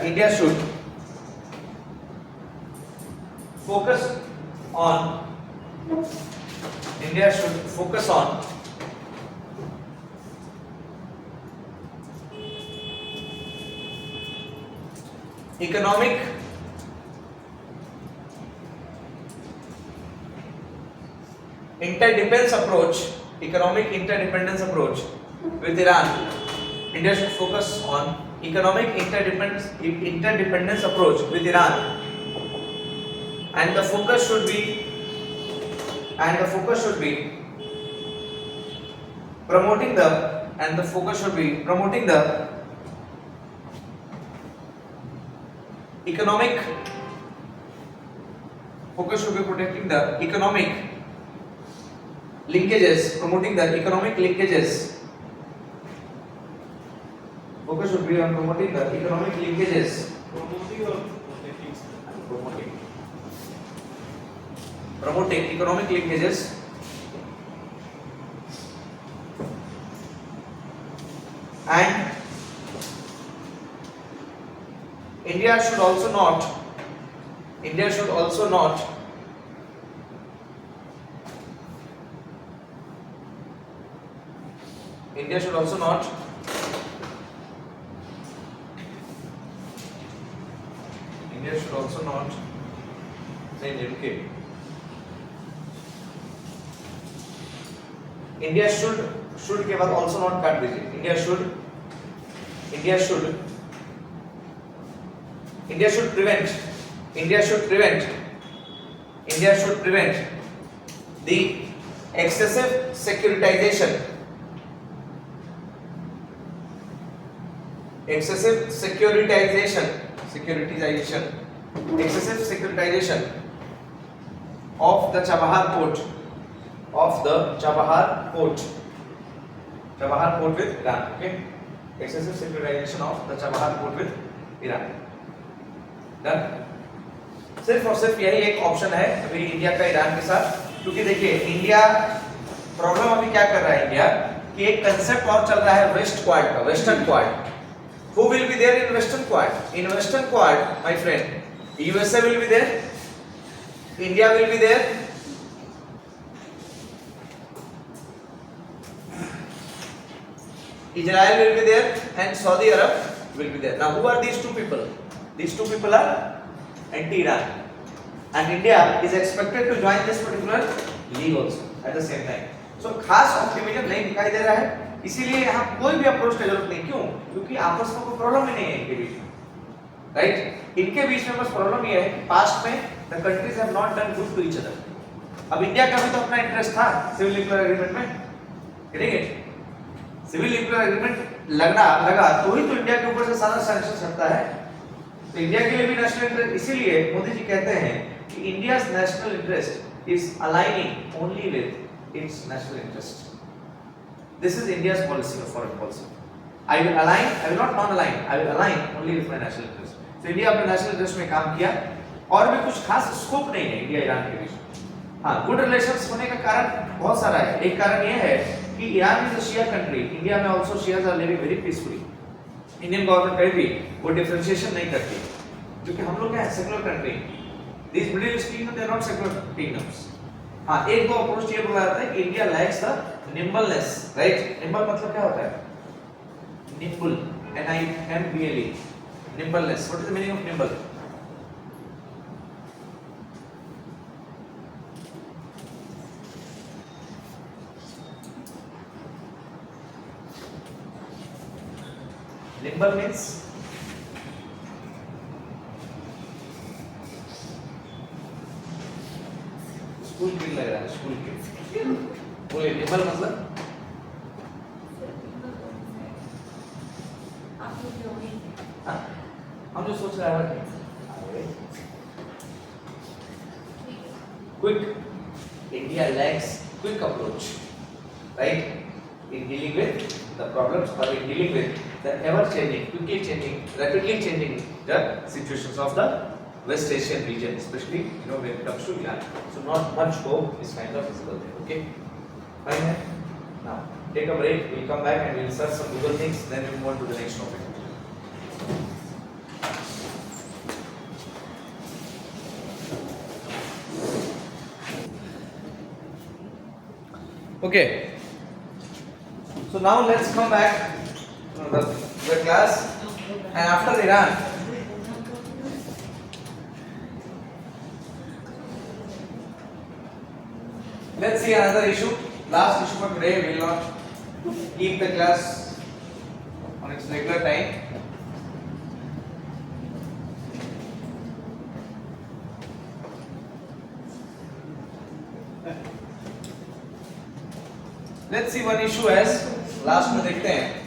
India should focus on economic interdependence approach with Iran. India should focus on economic interdependence approach with Iran, and the focus should be promoting the economic linkages, promoting the economic linkages. Focus should be on promoting the economic linkages. Promoting economic linkages and India should also not India should के बाद also not काट दीजिए. India should prevent the excessive securitization of the Chabahar port Chabahar port with Iran. Okay, excessive securitization of the Chabahar port with Iran. Done. सिर्फ और सिर्फ यही एक option है अभी इंडिया का ईरान के साथ, क्योंकि देखिए इंडिया प्रॉब्लम अभी क्या कर रहा है इंडिया कि एक कंसेप्ट और चल रहा है वेस्ट क्वाड का, western quad. Who will be there in Western Quad? In Western Quad, my friend, USA will be there, India will be there, Israel will be there, and Saudi Arab will be there. Now, who are these two people? These two people are anti-Iran, and India is expected to join this particular league also at the same time. So, खास optimism नहीं दिखाई दे रहा है, इसीलिए यहाँ कोई भी approach की जरूरत नहीं. क्यों? क्योंकि आपस में कोई प्रॉब्लम ही नहीं है इनके बीच में, राइट? इनके बीच में बस प्रॉब्लम ये है कि पास्ट में the countries have not done good to each other. अब इंडिया का भी तो अपना इंटरेस्ट था सिविल न्यूक्लियर एग्रीमेंट में, ठीक है? सिविल न्यूक्लियर एग्रीमेंट लगा तो ही तो इंडिया के ऊपर से सारा सैंक्शन हटता है. तो इंडिया के लिए भी नेशनल इंटरेस्ट, इसीलिए मोदी जी कहते हैं कि India's national interest is aligning only with its national interest. This is India's policy of foreign policy. I will not non-align. I will align only with my national interest. So India अपने national interest में काम किया, और भी कुछ खास scope नहीं है इंडिया ईरान के बीच. हाँ, गुड रिलेशंस होने का कारण बहुत सारा है. एक कारण ये है कि Iran is a Shia country. India में also Shias are living very peacefully. Indian government कभी भी वो डिफरेंशिएशन नहीं करती, क्योंकि हम लोग क्या है, secular country. This middle east kingdom they are not secular kingdoms. हाँ, एक दो अप्रोच ये बोला जाता है कि India lacks the nimbleness, right? Nimble मतलब क्या होता है? Nimble, NIMBLE, nimbleness. What is the meaning of nimble? Nimble means school kid लग रहा है, स्कूल किड. बोले निम्बल मतलब हाँ, हम जो सोच रहे हैं quick. India lacks quick approach, right, in dealing with the problems or in dealing with the ever changing, quickly changing, rapidly changing the situations of the West Asian region, especially when it comes to Iran. So not much hope is kind of visible there. Okay, fine. Now take a break. We'll come back and we'll search some Google things. Then we'll move on to the next topic. Okay. So now let's come back to the class, and after Iran. Let's see another issue. Last issue for today. We will not keep the class on its regular time. Let's see one issue as last में देखते हैं.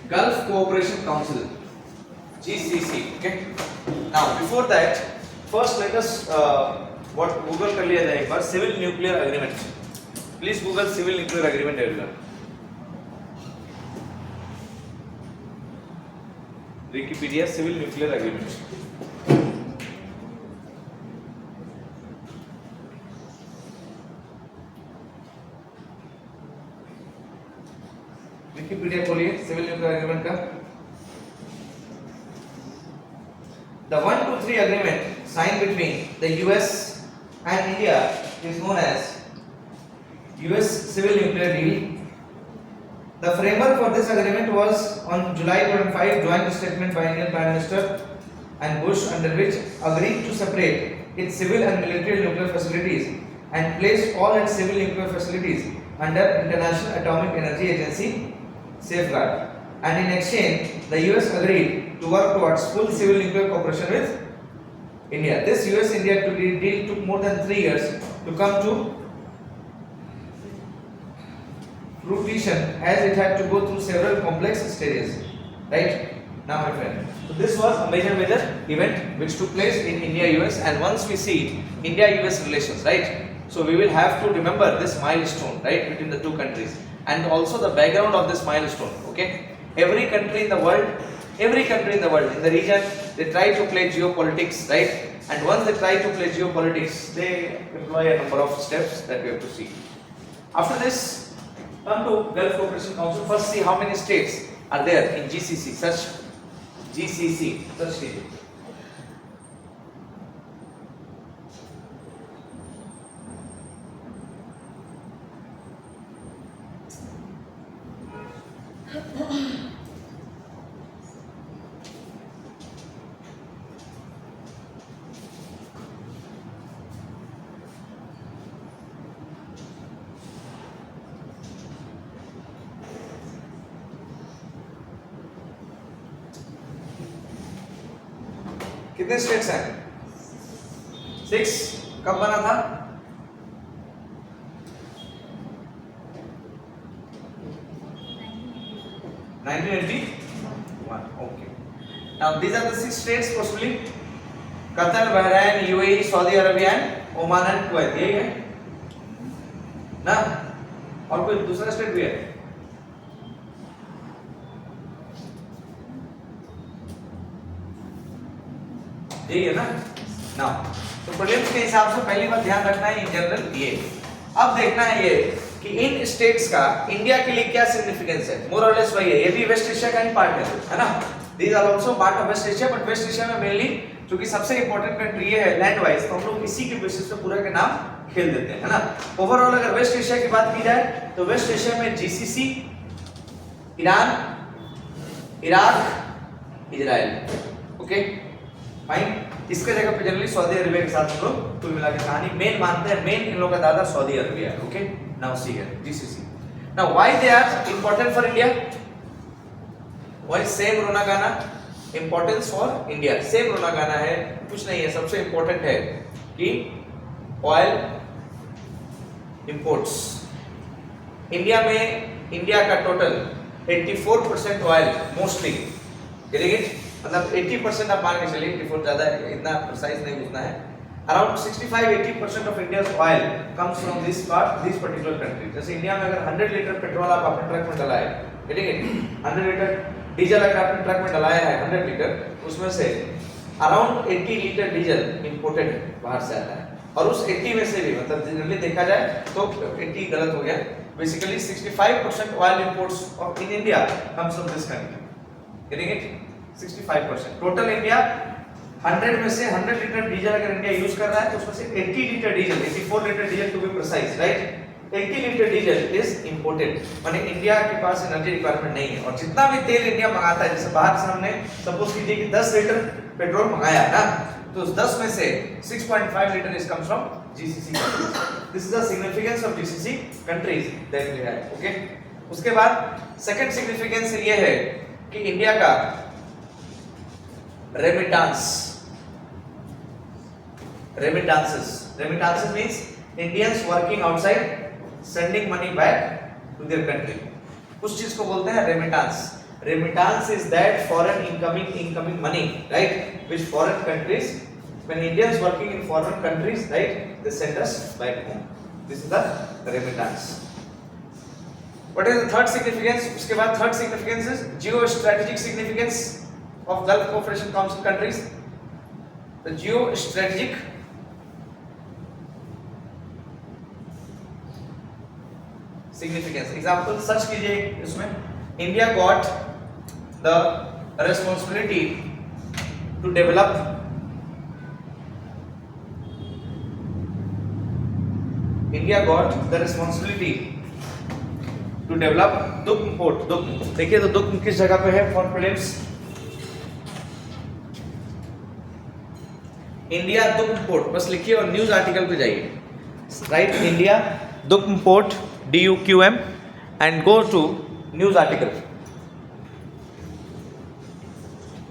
Gulf Cooperation Council, GCC. Okay. Now before that, first let us what Google कर लिया जाए एक बार, Civil Nuclear Agreement. Please Google Civil Nuclear Agreement everyone. Wikipedia Civil Nuclear Agreement. Wikipedia खोलिए civil nuclear agreement का. The 123 agreement signed between the US and India is known as US Civil Nuclear Deal. The framework for this agreement was on July 25 joint statement by Indian Prime Minister and Bush, under which agreed to separate its civil and military nuclear facilities and place all its civil nuclear facilities under International Atomic Energy Agency safeguard. And in exchange, the US agreed to work towards full civil nuclear cooperation with India. This US-India deal took more than 3 years to come to fruition, as it had to go through several complex stages. Right? Now, my friend, so this was a major event which took place in India-US, and once we see India-US relations, right? So we will have to remember this milestone, right, between the two countries, and also the background of this milestone. Okay, every country in the world, in the region, they try to play geopolitics, right? And once they try to play geopolitics, they employ a number of steps that we have to see. After this, come to Gulf Cooperation Council. First, see how many states are there in GCC, such region. कितने states हैं? 6. कब बना था? 1981. Okay. Now these are the 6 states possibly. Qatar, Bahrain, UAE, Saudi Arabia and Oman and Kuwait. यही है ना? और कोई दूसरा स्टेट भी है? यही है ना? Now, तो प्रीलिम्स के हिसाब से पहली बात ध्यान रखना है इन जनरल ये। अब देखना है ये कि इन स्टेट्स का इंडिया के लिए क्या सिग्निफिकेंस है। मोर और लेस वही है, ये भी वेस्ट एशिया का ही पार्ट है ना? These are also part of West Asia, but West Asia में मेनली क्योंकि सबसे इंपॉर्टेंट कंट्री ये है लैंड वाइज, तो हम लोग इसी के बेसिस पे पूरा के नाम खेल देते हैं, है ना? ओवरऑल अगर वेस्ट एशिया की बात की जाए तो वेस्ट एशिया में GCC, Iran, Iraq, Israel. Okay fine. इसके जगह पे जनरली सऊदी अरबिया के साथ हम लोग कुल मिला के कहानी मेन मानते हैं, मेन इन लोगों का दादा सऊदी अरबिया है। Okay now see here GCC. Now why they are important for India? Why same रोना गाना इंपॉर्टेंस फॉर इंडिया? सेम रोना गाना है, कुछ नहीं है, सबसे इंपॉर्टेंट है कि ऑयल इंपोर्ट्स। इंडिया में इंडिया का टोटल 84% ऑयल मोस्टली, मतलब 80% आप मान के चलिए, 84 ज्यादा है, इतना प्रिसाइज नहीं पूछना है। Around 65-80% of India's oil comes from this particular country. जैसे इंडिया में अगर 100 लीटर पेट्रोल आप अपने ट्रक में डलाए, ठीक है, 100 लीटर डीजल अगर आपने ट्रक में डलाया है 100 लीटर, उसमें से अराउंड 80 लीटर डीजल इंपोर्टेड बाहर से आता है, और उस 80 में से भी मतलब जनरली देखा जाए तो 80 गलत हो गया, basically 65% oil imports of in India comes from this country, getting it? 65%। Total India 100 में से 100 लीटर डीजल अगर इंडिया यूज कर रहा है तो उसमें से 80 litre diesel, 84 litre diesel to be precise, right, 80 litre diesel is imported, माने इंडिया के पास एनर्जी रिक्वायरमेंट नहीं है। और जितना भी तेल इंडिया मंगाता है, जैसे बाहर से हमने सपोज कीजिए कि 10 लीटर पेट्रोल मंगाया ना, तो उस 10 में से 6.5 litre is comes from GCC countries. This is the significance of GCC countries that we have. Okay, उसके बाद सेकंड सिग्निफिकेंस ये है कि इंडिया का remittances means Indians working outside sending money back to their country, उस चीज को बोलते हैं remittance is that foreign incoming money, right, which foreign countries, when Indians working in foreign countries, right, they send us back home. This is the remittance. What is the third significance? उसके बाद third significance is geostrategic significance of Gulf Cooperation Council countries. The geostrategic significance. Example search कीजिए इसमें, India got the responsibility to develop दुग्ध port. दुग्ध देखिए तो दुग्ध किस जगह पे है फॉर प्रीलिम्स? इंडिया दुग्ध पोर्ट बस लिखिए और न्यूज आर्टिकल पे जाइए, राइट, इंडिया दुग्ध port DUQM and go to news article.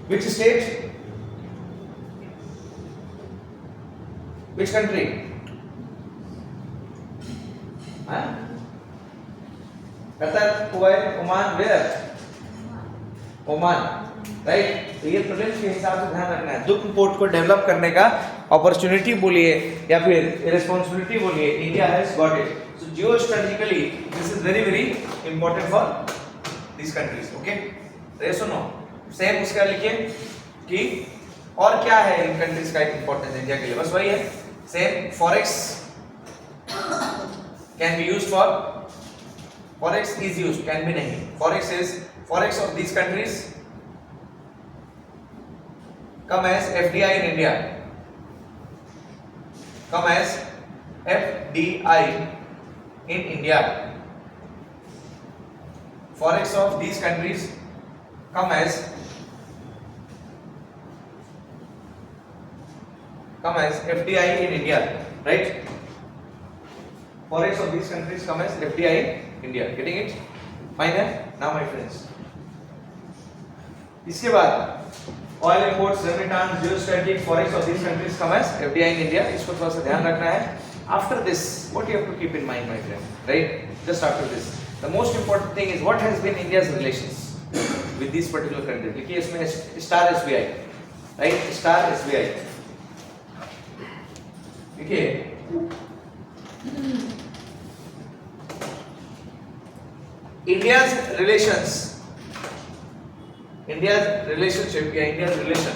Which state? Which country? हाँ? Qatar, Kuwait, Oman, where? Oman, right? तो ये प्रेफरेंस के हिसाब से ध्यान रखना है। दुख पोर्ट को डेवलप करने का अपॉर्चुनिटी बोलिए या फिर रिस्पांसिबिलिटी बोलिए, India has got it. So Jio strategically this is very very important for this countries. Okay, तो ये सुनो, सेम उसका लिखिए कि और क्या है इन कंट्रीज का इंपॉर्टेंस इंडिया के लिए, बस वही है same. Forex can be used for, forex is used, can be नहीं, forex is, forex of these countries come as FDI in India, come as FDI in India. Forex of these countries come as FDI in India, right? Forex of these countries come as FDI in India. Getting it? Fine है? Now my friends, इसके बाद oil imports, remittance, geostrategic, forex of these countries come as FDI in India. इसको थोड़ा सा ध्यान रखना है। After this, what you have to keep in mind, my friend, right? Just after this, the most important thing is what has been India's relations with these particular countries. देखिए इसमें star SBI, right? Star SBI, देखिए India's relations, India's relationship या India's relation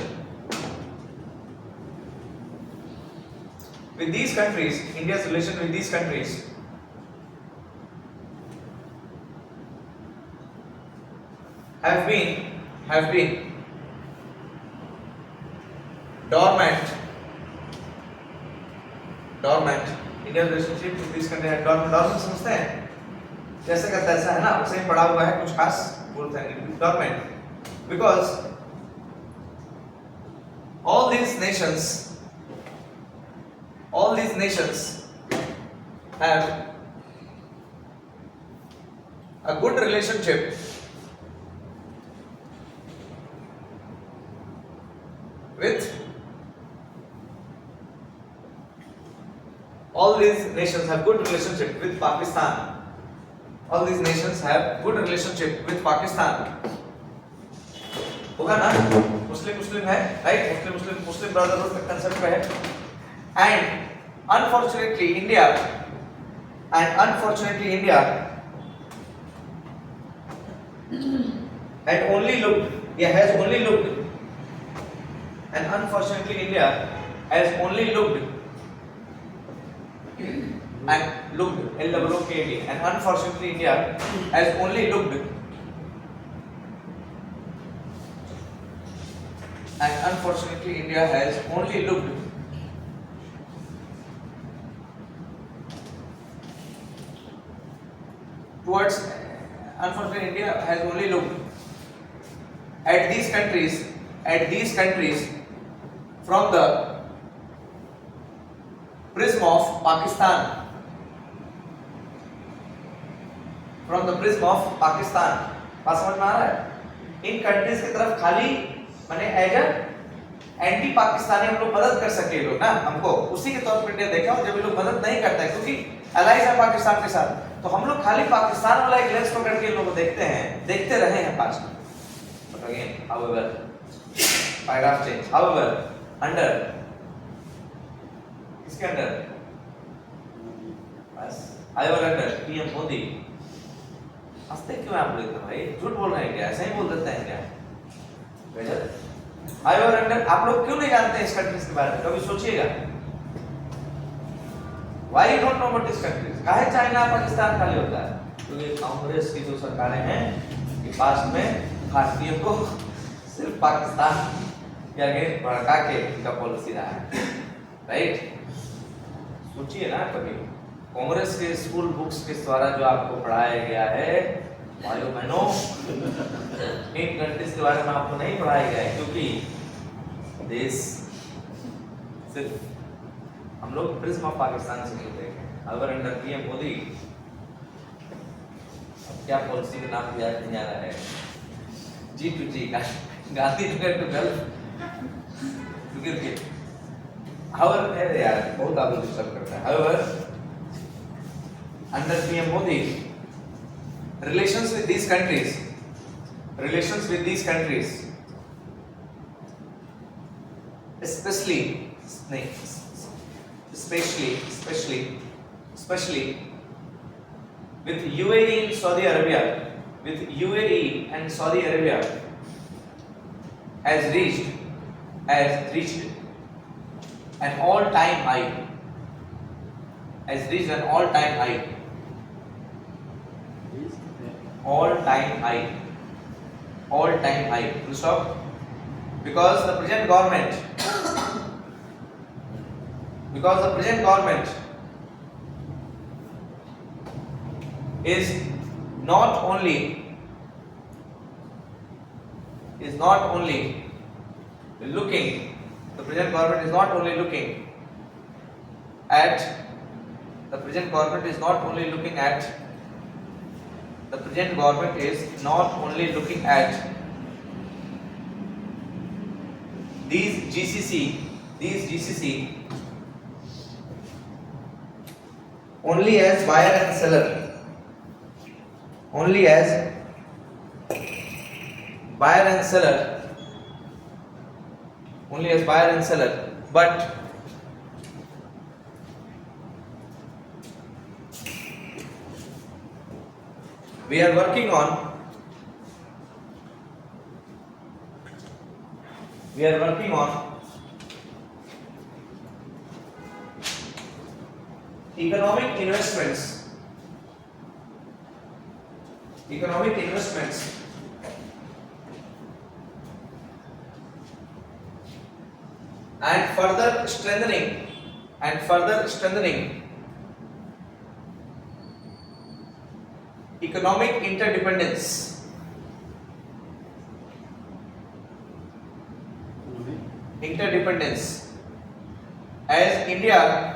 with these countries, India's relation with these countries have been dormant. India's relationship with these countries dormant समझते हैं? जैसे का तैसा है ना, उसे पड़ा हुआ है, कुछ खास बोलते हैं dormant, because all these nations have a good relationship with, all these nations have good relationship with Pakistan. All these nations have good relationship with Pakistan. होगा ना? मुस्लिम है, राइट? मुस्लिम ब्रदरहुड का कंसेप्ट है। And unfortunately India had only looked, has only looked, and unfortunately India has only looked and looked, LOOKED, and unfortunately India has only looked, and unfortunately India has only looked towards, unfortunately India has only looked at these countries from the prism of Pakistan, बात समझ में आ रहा है? इन countries की तरफ खाली माने एज एंटी पाकिस्तानी हम लोग मदद कर सके लोग ना, हमको उसी के तौर पर इंडिया देखा, और जब ये लोग मदद नहीं करता है क्योंकि अलाइज है पाकिस्तान के साथ, तो हम लोग खाली पाकिस्तान वाला एक लेंस पकड़ के लोग देखते रहे हैं past. But again however paragraph change, however under, किसके अंडर? बस however अंडर पीएम मोदी। हंसते क्यों आप लोग भाई? झूठ बोल रहे हैं क्या? ऐसे ही बोल देते हैं क्या? गजब। however अंडर, आप लोग क्यों नहीं जानते इस कंट्रीज के बारे में? कभी सोचिएगा। Why you don't know about these countries? काहे चाइना पाकिस्तान खाली होता है? क्योंकि कांग्रेस की जो सरकारें हैं कि पास में भारतीयों को सिर्फ पाकिस्तान के आगे भड़का के इनका पॉलिसी रहा है, राइट? सोचिए ना कभी, कांग्रेस के स्कूल बुक्स के द्वारा जो आपको पढ़ाया गया है भाइयों बहनों, इन कंट्रीज के बारे में आपको नहीं पढ़ाया गया है, क्योंकि देश सिर्फ हम लोग प्रिज्म ऑफ पाकिस्तान से मिलते हैं। अगर अंडर पीएम मोदी, क्या पॉलिसी के नाम याद नहीं आ रहा है, G2G, Gandhinagar to Gulf to cricket, However, है यार बहुत आगे डिस्टर्ब करता है. However, under PM Modi, relations with these countries, especially नहीं, especially with UAE and Saudi Arabia, has reached an all-time high. All-time high. Full stop. Because the present government is not only looking at these GCC only as buyer and seller, but we are working on economic investments and further strengthening economic interdependence as India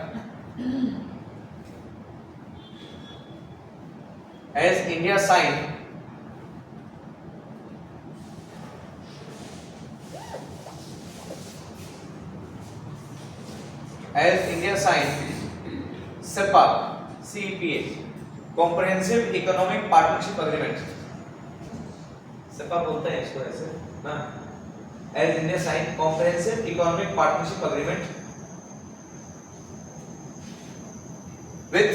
signed CEPA, Comprehensive Economic Partnership Agreement. CEPA बोलते हैं इसको ऐसे ना. As India signed Comprehensive Economic Partnership Agreement with,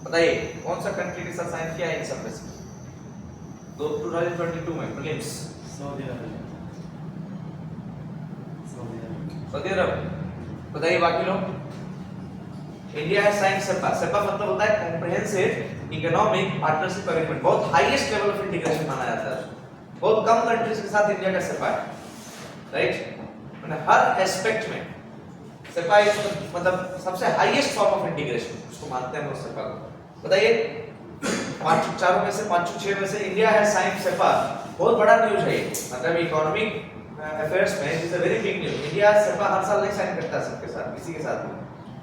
बताइए कौन सा country के साथ साइन किया है इन सब में से? 2022 में प्रीलिम्स. सऊदी अरब. बताइए बाकी लोग. इंडिया है साइन सेपा. सेपा मतलब होता है कॉम्प्रिहेंसिव इकोनॉमिक पार्टनरशिप एग्रीमेंट. बहुत हाईएस्ट लेवल ऑफ इंटीग्रेशन माना जाता है. बहुत कम कंट्रीज के साथ इंडिया का सेपा है, राइट. मतलब हर एस्पेक्ट में सेपा मतलब सबसे हाईएस्ट फॉर्म ऑफ इंटीग्रेशन उसको मानते हैं लोग सेपा को. बताइए 5-6 में से इंडिया है साइन सेपा. बहुत बड़ा न्यूज है ये. मतलब इकोनॉमिक अफेयर्स में it's a very big news. India CEPA हर साल नहीं साइन करता सबके साथ, किसी के साथ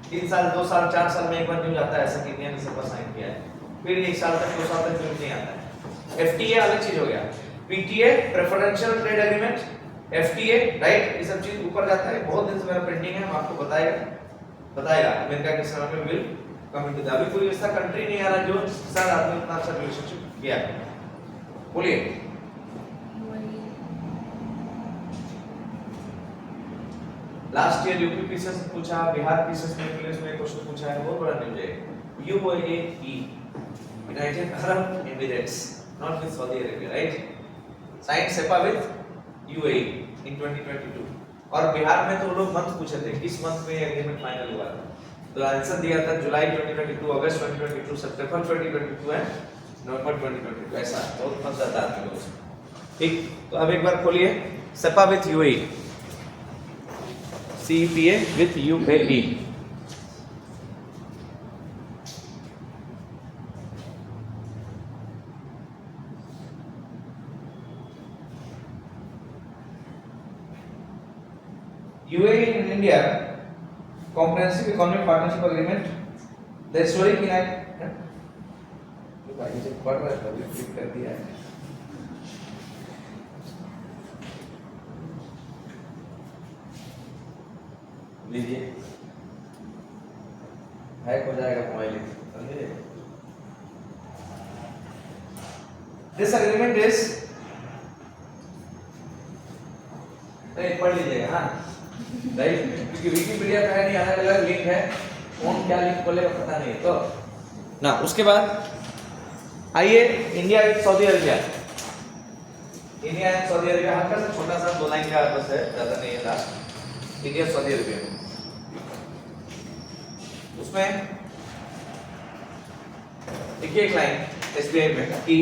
3 साल 2 साल 4 साल में एक बार न्यूज आता है ऐसा कि इंडिया ने सेपा साइन किया है. फिर 1 साल तक 2 साल तक न्यूज नहीं आता है. एफटीए अलग चीज हो गया. PTA preferential trade agreement, FTA right. ये सब चीज ऊपर जाता है. बहुत दिन से मेरा पेंडिंग है. हम आपको बताएगा अमेरिका के समय में विल कम इनटू दैट. अभी कोई ऐसा कंट्री नहीं आ रहा जो जिसके साथ आपने इतना अच्छा रिलेशनशिप किया. बोलिए. लास्ट ईयर यूपी पीसीएस ने पूछा, बिहार पीसीएस ने पुलिस में क्वेश्चन पूछा है. बहुत बड़ा न्यूज है. UAE, United Arab Emirates, not with Saudi Arabia, right. Sign CEPA with UAE in 2022. और बिहार में तो लोग मंथ पूछे थे किस मंथ में एग्रीमेंट फाइनल हुआ था. तो आंसर दिया था जुलाई 2022, अगस्त 2022, सितंबर 2022 एंड नवंबर 2022. ऐसा बहुत मजेदार है लोग. ठीक. तो अब एक बार खोलिए CEPA with UAE, CEPA with UAE. UAE and India Comprehensive Economic Partnership Agreement. The historic भाई जब पढ़ रहा था क्लिक कर दिया है. लीजिए, हैक हो जाएगा मोबाइल, समझे? दिस एग्रीमेंट इज, पढ़ लीजिएगा हाँ, राइट, क्योंकि विकिपीडिया का है नहीं, अलग अलग लिंक है, कौन क्या लिंक खोलेगा पता नहीं तो ना। उसके बाद आइए India and Saudi Arabia, India and Saudi Arabia हल्का सा छोटा सा 2 लाइन का बस है, ज्यादा नहीं है लास्ट। इंडिया सऊदी अरेबिया, उसमें देखिए एक लाइन एसबीआई में कि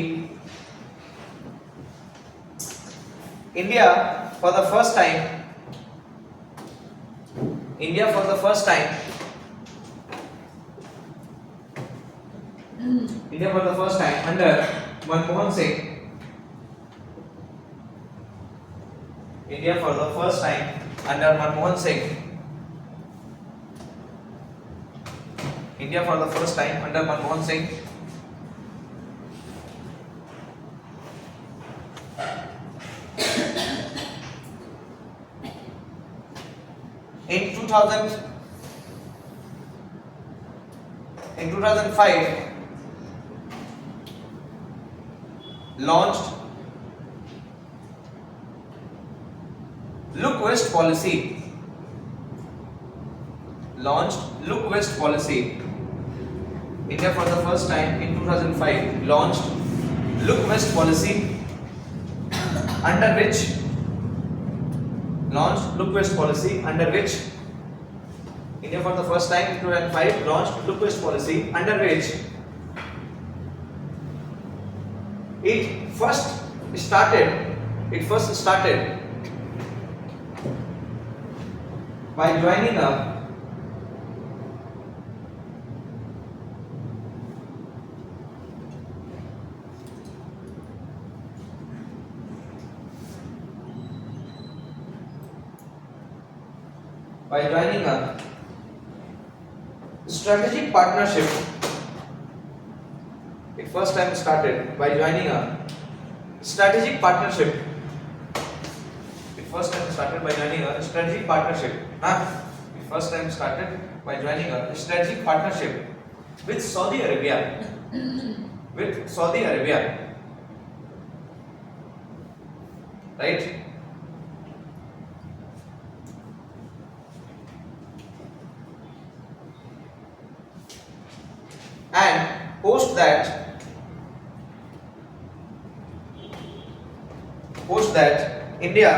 India for the first time, India for the first time, India for the first time under Manmohan Singh, India for the first time under Manmohan Singh, India for the first time under Manmohan Singh in 2005 launched Look West policy, launched Look West policy. India for the first time in 2005 launched Look West policy, under which launched Look West policy, under which India for the first time in 2005 launched Look West policy, under which it first started by joining a strategic partnership. It first time started by joining a strategic partnership. It first time started by joining a strategic partnership. It first time started by joining a strategic partnership with Saudi Arabia. With Saudi Arabia, right? And post that India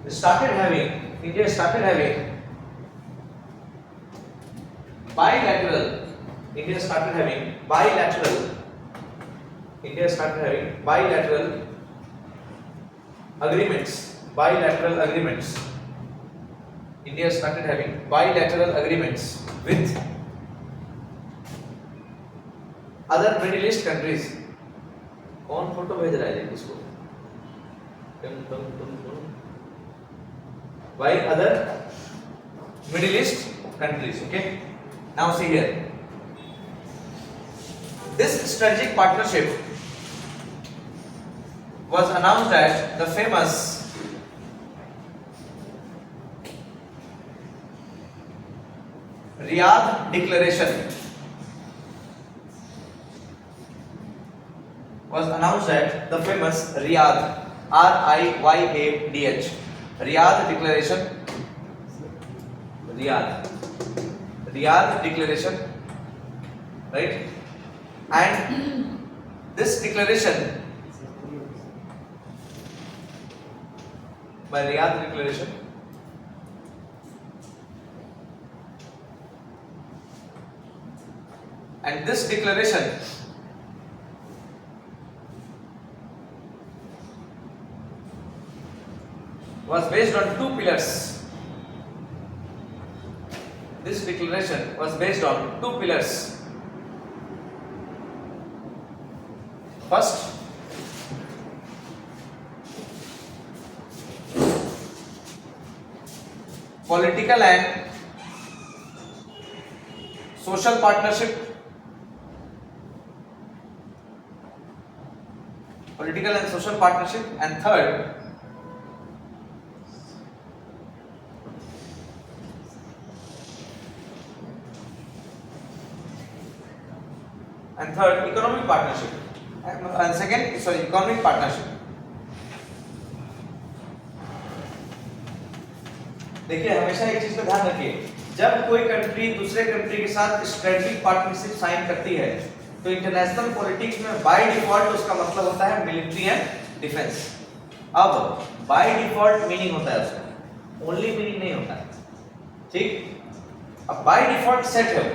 started having bilateral agreements. India started having bilateral agreements with other Middle East countries. कौन photo भेज रहा है किसको? By other Middle East countries. Okay. Now see here. This strategic partnership was announced at the famous Riyadh Declaration. Was announced at the famous Riyadh, RIYADH, Riyadh Declaration. Riyadh Declaration, right? And this declaration, by Riyadh Declaration, and this declaration was based on 2 pillars. This declaration was based on 2 pillars. First, political and social partnership. And third, and third economic partnership and second economic partnership. देखिए हमेशा एक चीज का ध्यान रखिए, जब कोई country दूसरे कंट्री के साथ स्ट्रेटेजिक पार्टनरशिप साइन करती है तो इंटरनेशनल पॉलिटिक्स में बाय डिफॉल्ट उसका मतलब होता है मिलिट्री एंड डिफेंस। अब बाय डिफॉल्ट मीनिंग होता है उसका, ओनली मीनिंग नहीं होता है, ठीक। अब बाय डिफॉल्ट सेट है,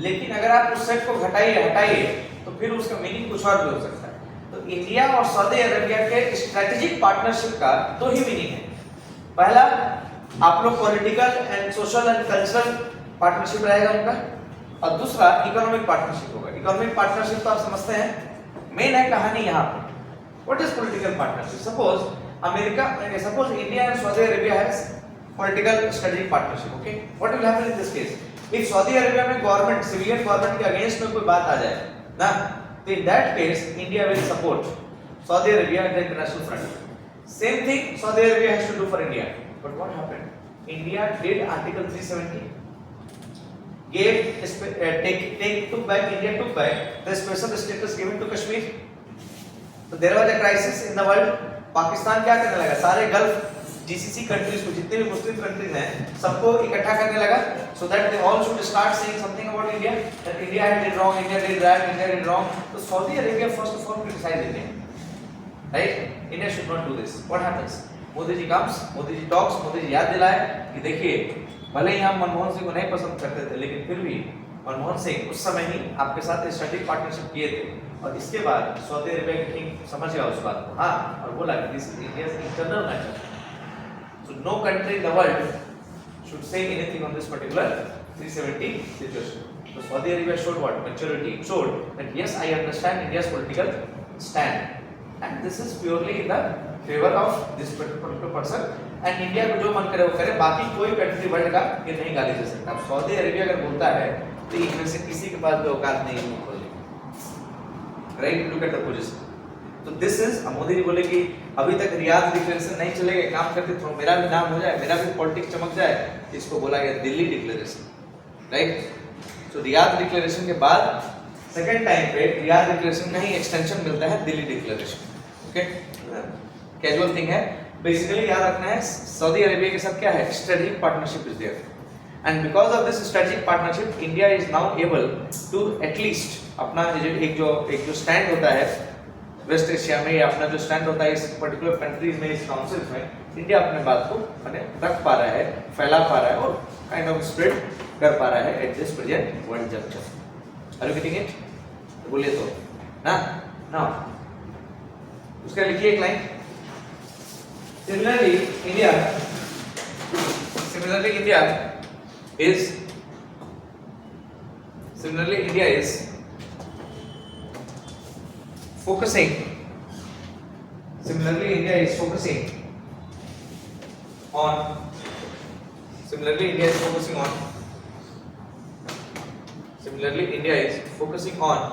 लेकिन अगर आप उस सेट को हटाइए तो फिर उसका मीनिंग कुछ और भी हो सकता है। तो इंडिया और सऊदी अरेबिया के स्ट्रेटेजिक पार्टनरशिप का दो ही मीनिंग है। पहला, आप लोग political and social and cultural partnership रहेगा उनका, और दूसरा इकोनॉमिक पार्टनरशिप होगा। इकोनॉमिक पार्टनरशिप तो आप समझते हैं, मेन है कहानी यहाँ पे। What is political partnership? Suppose India and Saudi Arabia has political strategic partnership, okay. What will happen in this case? If Saudi Arabia में गवर्नमेंट, सिविलियन गवर्नमेंट के अगेंस्ट में कोई बात आ जाए ना, तो in that case India will support Saudi Arabia at the international front. Same thing Saudi Arabia has to do for India. But what happened? India did Article 370, took back the special status given to Kashmir. So there was a crisis in the world. Pakistan क्या करने लगा? सारे gulf GCC countries को, जितने भी Muslim countries हैं, सबको इकट्ठा करने लगा, so that they all should start saying something about India, that India did wrong, India did right, India did wrong. So Saudi Arabia first of all criticized India, right? India should not do this. What happens? Modi ji comes, Modi ji talks, Modi ji याद दिलाए कि देखिए, भले ही हम मनमोहन सिंह को नहीं पसंद करते थे, लेकिन फिर भी मनमोहन सिंह उस समय ही आपके साथ स्ट्रेटेजिक पार्टनरशिप किए थे। और इसके बाद सऊदी अरेबिया के किंग समझ गया उस बात को, हाँ, और बोला कि this is India's internal matter, so no country in the world should say anything on this particular 370 situation. So Saudi Arabia showed what? Maturity. It showed that yes, I understand India's political stand, and this is purely in the favor of this particular person, and India को जो मन करे वो करे, बाकी कोई country world का ये नहीं गाली दे सकता। अब सऊदी अरेबिया अगर बोलता है तो इनमें से किसी के पास भी औकात नहीं है बोलने, right? Look at the position. तो दिस इज, मोदी जी बोले कि अभी तक रियाद डिक्लेरेशन नहीं चलेगा, काम करते थोड़ा मेरा भी नाम हो जाए, मेरा भी पॉलिटिक्स चमक जाए, इसको बोला गया दिल्ली डिक्लेरेशन, राइट? तो रियाद डिक्लेरेशन के बाद सेकंड टाइम पे रियाद डिक्लेरेशन का ही एक्सटेंशन मिलता है Delhi declaration, okay. Casual thing है, बेसिकली याद रखना है सऊदी अरेबिया के साथ क्या है, strategic partnership is there, and because of this strategic partnership India is now able to at least अपना एक जो स्टैंड होता है वेस्ट एशिया में, या अपना जो स्टैंड होता है इस पर्टिकुलर कंट्रीज में, इस काउंसिल में, इंडिया अपने बात को मैंने रख पा रहा है, फैला पा रहा है और काइंड ऑफ स्प्रेड कर पा रहा है at this present world junction. Are you getting it? बोलिए तो ना उसका लिखिए एक line. Similarly, India is focusing. Similarly, India is focusing on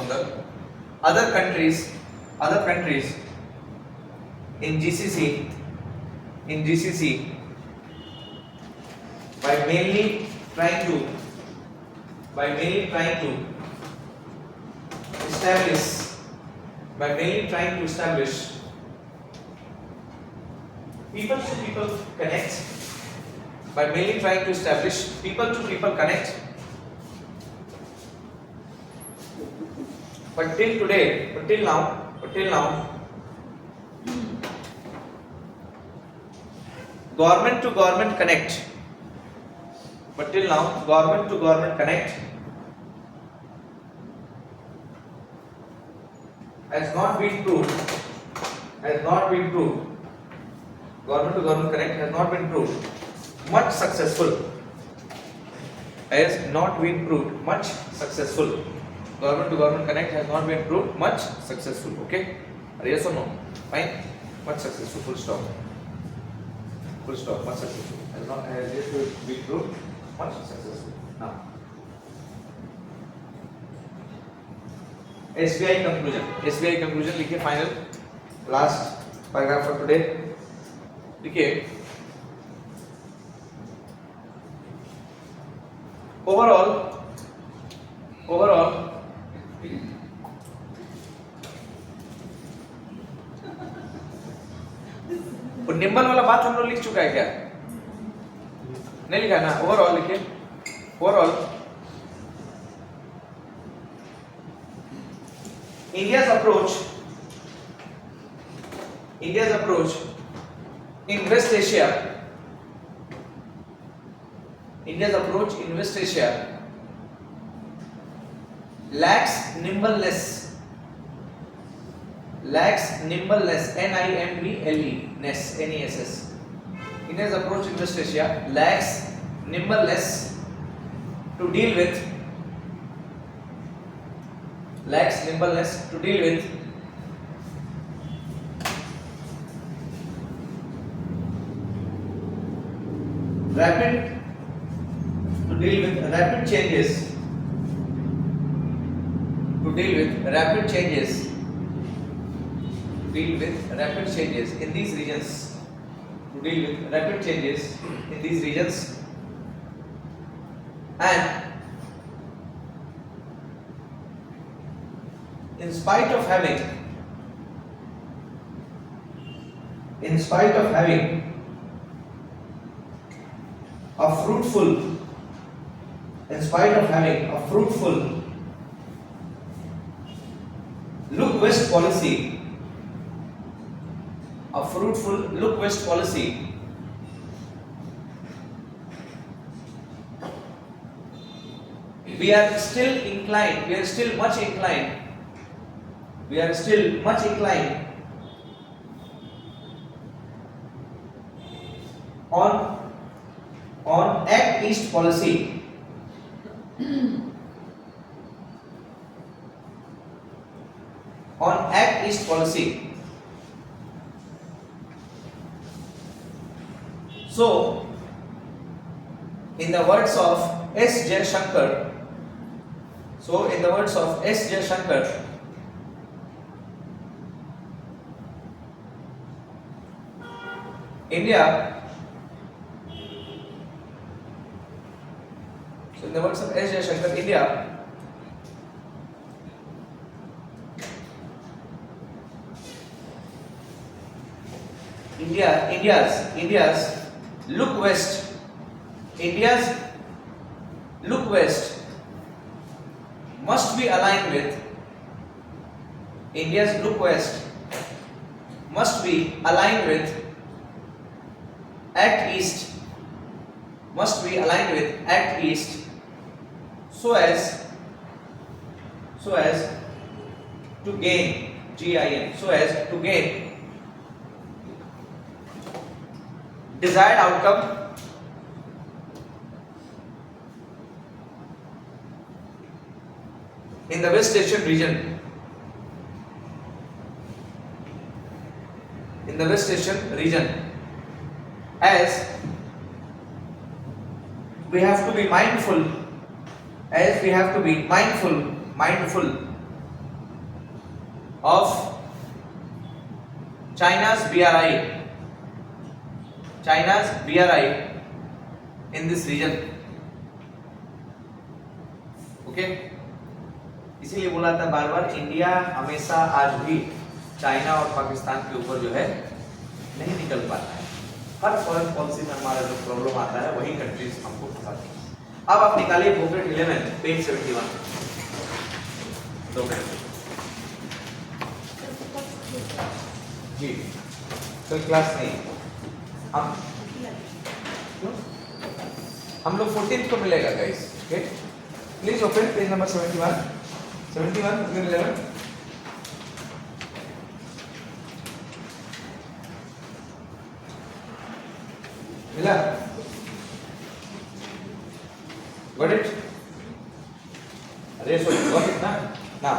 the other countries in GCC by mainly trying to establish people to people connect, by mainly trying to establish people to people connect. But till now, government to government connect. But till now, government to government connect has not been proved. Government to government connect has not been proved much successful. Government to government connect has not been proved much successful. Okay? Yes or no? Fine. Much successful. Full stop. Much successful. Has yet to be proved much successful. SBI conclusion लिखिए final last paragraph for today लिखिए overall वो nimble वाला बात हम लोग लिख चुका है क्या? नहीं लिखा ना? ओवरऑल लिखिए overall India's approach in West Asia lacks nimbleness NIMBLE-ness India's approach in West Asia lacks nimbleness to deal with rapid changes in these regions and in spite of having a fruitful look west policy we are still much inclined on Act East policy so in the words of S Jaishankar India India's look west must be aligned with Act East so as to gain desired outcome in the West Asian region as we have to be mindful of China's BRI in this region okay इसीलिए बोला था बार बार India हमेशा आज भी China और पाकिस्तान के ऊपर जो है नहीं निकल पाता है हर फॉरेन पॉलिसी में हमारा जो प्रॉब्लम आता है वही कंट्रीज हमको फंसाती है अब आप निकालिए बुकलेट 11 पेज 71 2 मिनट जी तो क्लास नहीं हम लोग 14th को मिलेगा guys okay please open page number 71 11 मिला गॉट इट अरे सॉरी गॉट इट ना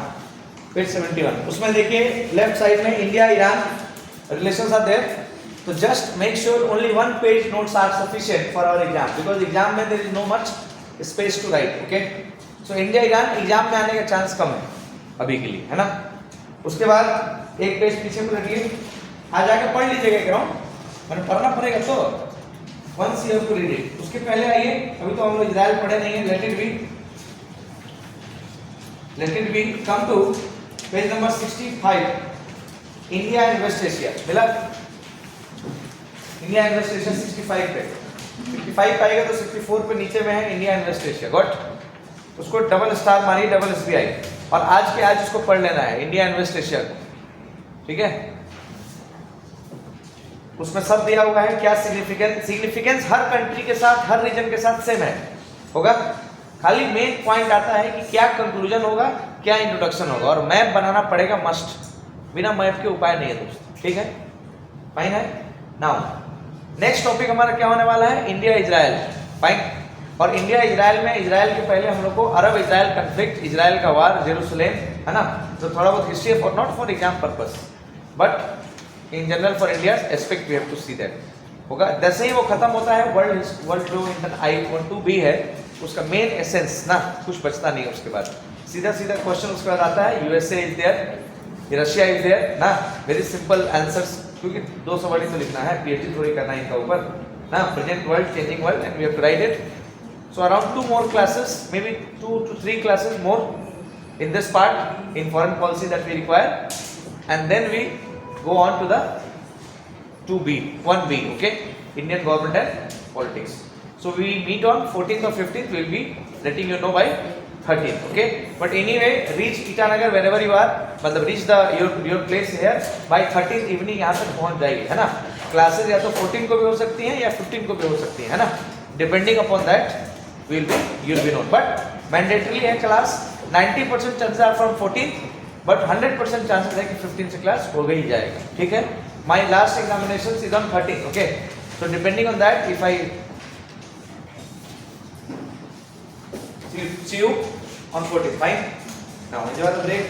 पेज 71 उसमें देखिए लेफ्ट साइड में India Iran relations are there so just make sure only one page notes are sufficient for our exam because exam में there is no much space to write okay so India Iran exam में आने का chance कम है अभी के लिए, है ना। उसके बाद एक पेज पीछे को रखिए, आज आके पढ़ लीजिएगा कह रहा हूँ, मैंने पढ़ना पड़ेगा तो once you have to read it. उसके पहले आइए, अभी तो हम लोग इजराइल पढ़े नहीं है, let it be come to page number 65, India and West Asia. मिला? इंडिया एंड वेस्ट एशिया 65 पे, 55 पाएगा तो 64 पे नीचे में है India and West Asia. Got? उसको डबल स्टार मारिए, डबल SBI, और आज के आज उसको पढ़ लेना है, इंडिया एंड वेस्ट एशिया को, ठीक है। उसमें सब दिया हुआ है, क्या सिग्निफिकेंस हर कंट्री के साथ, हर रीजन के साथ सेम है होगा। खाली मेन पॉइंट आता है कि क्या कंक्लूजन होगा, क्या इंट्रोडक्शन होगा, और मैप बनाना पड़ेगा मस्ट, बिना मैप के उपाय नहीं है दोस्त, ठीक है। फाइन है। नाउ नेक्स्ट टॉपिक हमारा क्या होने वाला है, इंडिया इजराइल। फाइन। और इंडिया इजराइल में, इजराइल के पहले हम लोग को अरब इजराइल कन्फ्लिक्ट, इजराइल का वार, जेरूसलेम, है ना। तो थोड़ा बहुत history for not for exam purpose but in general for India aspect we have to see that होगा। जैसे ही वो खत्म होता है, वर्ल्ड जो I-2B है, उसका मेन एसेंस ना कुछ बचता नहीं है। उसके बाद सीधा सीधा क्वेश्चन उसके बाद आता है, USA is there, Russia is there ना, वेरी सिंपल आंसर्स, क्योंकि 200 वर्ड ही तो लिखना है, PhD थोड़ी करना है इनका ऊपर ना। Present world, changing world, and we have to write it. So around 2 more classes, maybe 2 to 3 classes more in this part in foreign policy that we require, and then we go on to the 1B, okay, Indian government and politics. So we meet on 14th or 15th. We'll be letting you know by 13th, okay. But anyway, reach Itanagar wherever you are, मतलब reach your place here by 13th evening, यहाँ तक पहुँच जाएगी, है ना। Classes या तो 14 को भी हो सकती हैं या 15 को भी हो सकती हैं, है ना, depending upon that you'll be known, but mandatory है class. 90% chances are from 14th, but 100% chances है कि 15 से क्लास हो गई जाएगा, ठीक है। My last examination is on 13th, okay. So depending on that, if I see you on 14th, fine. Now enjoy the break.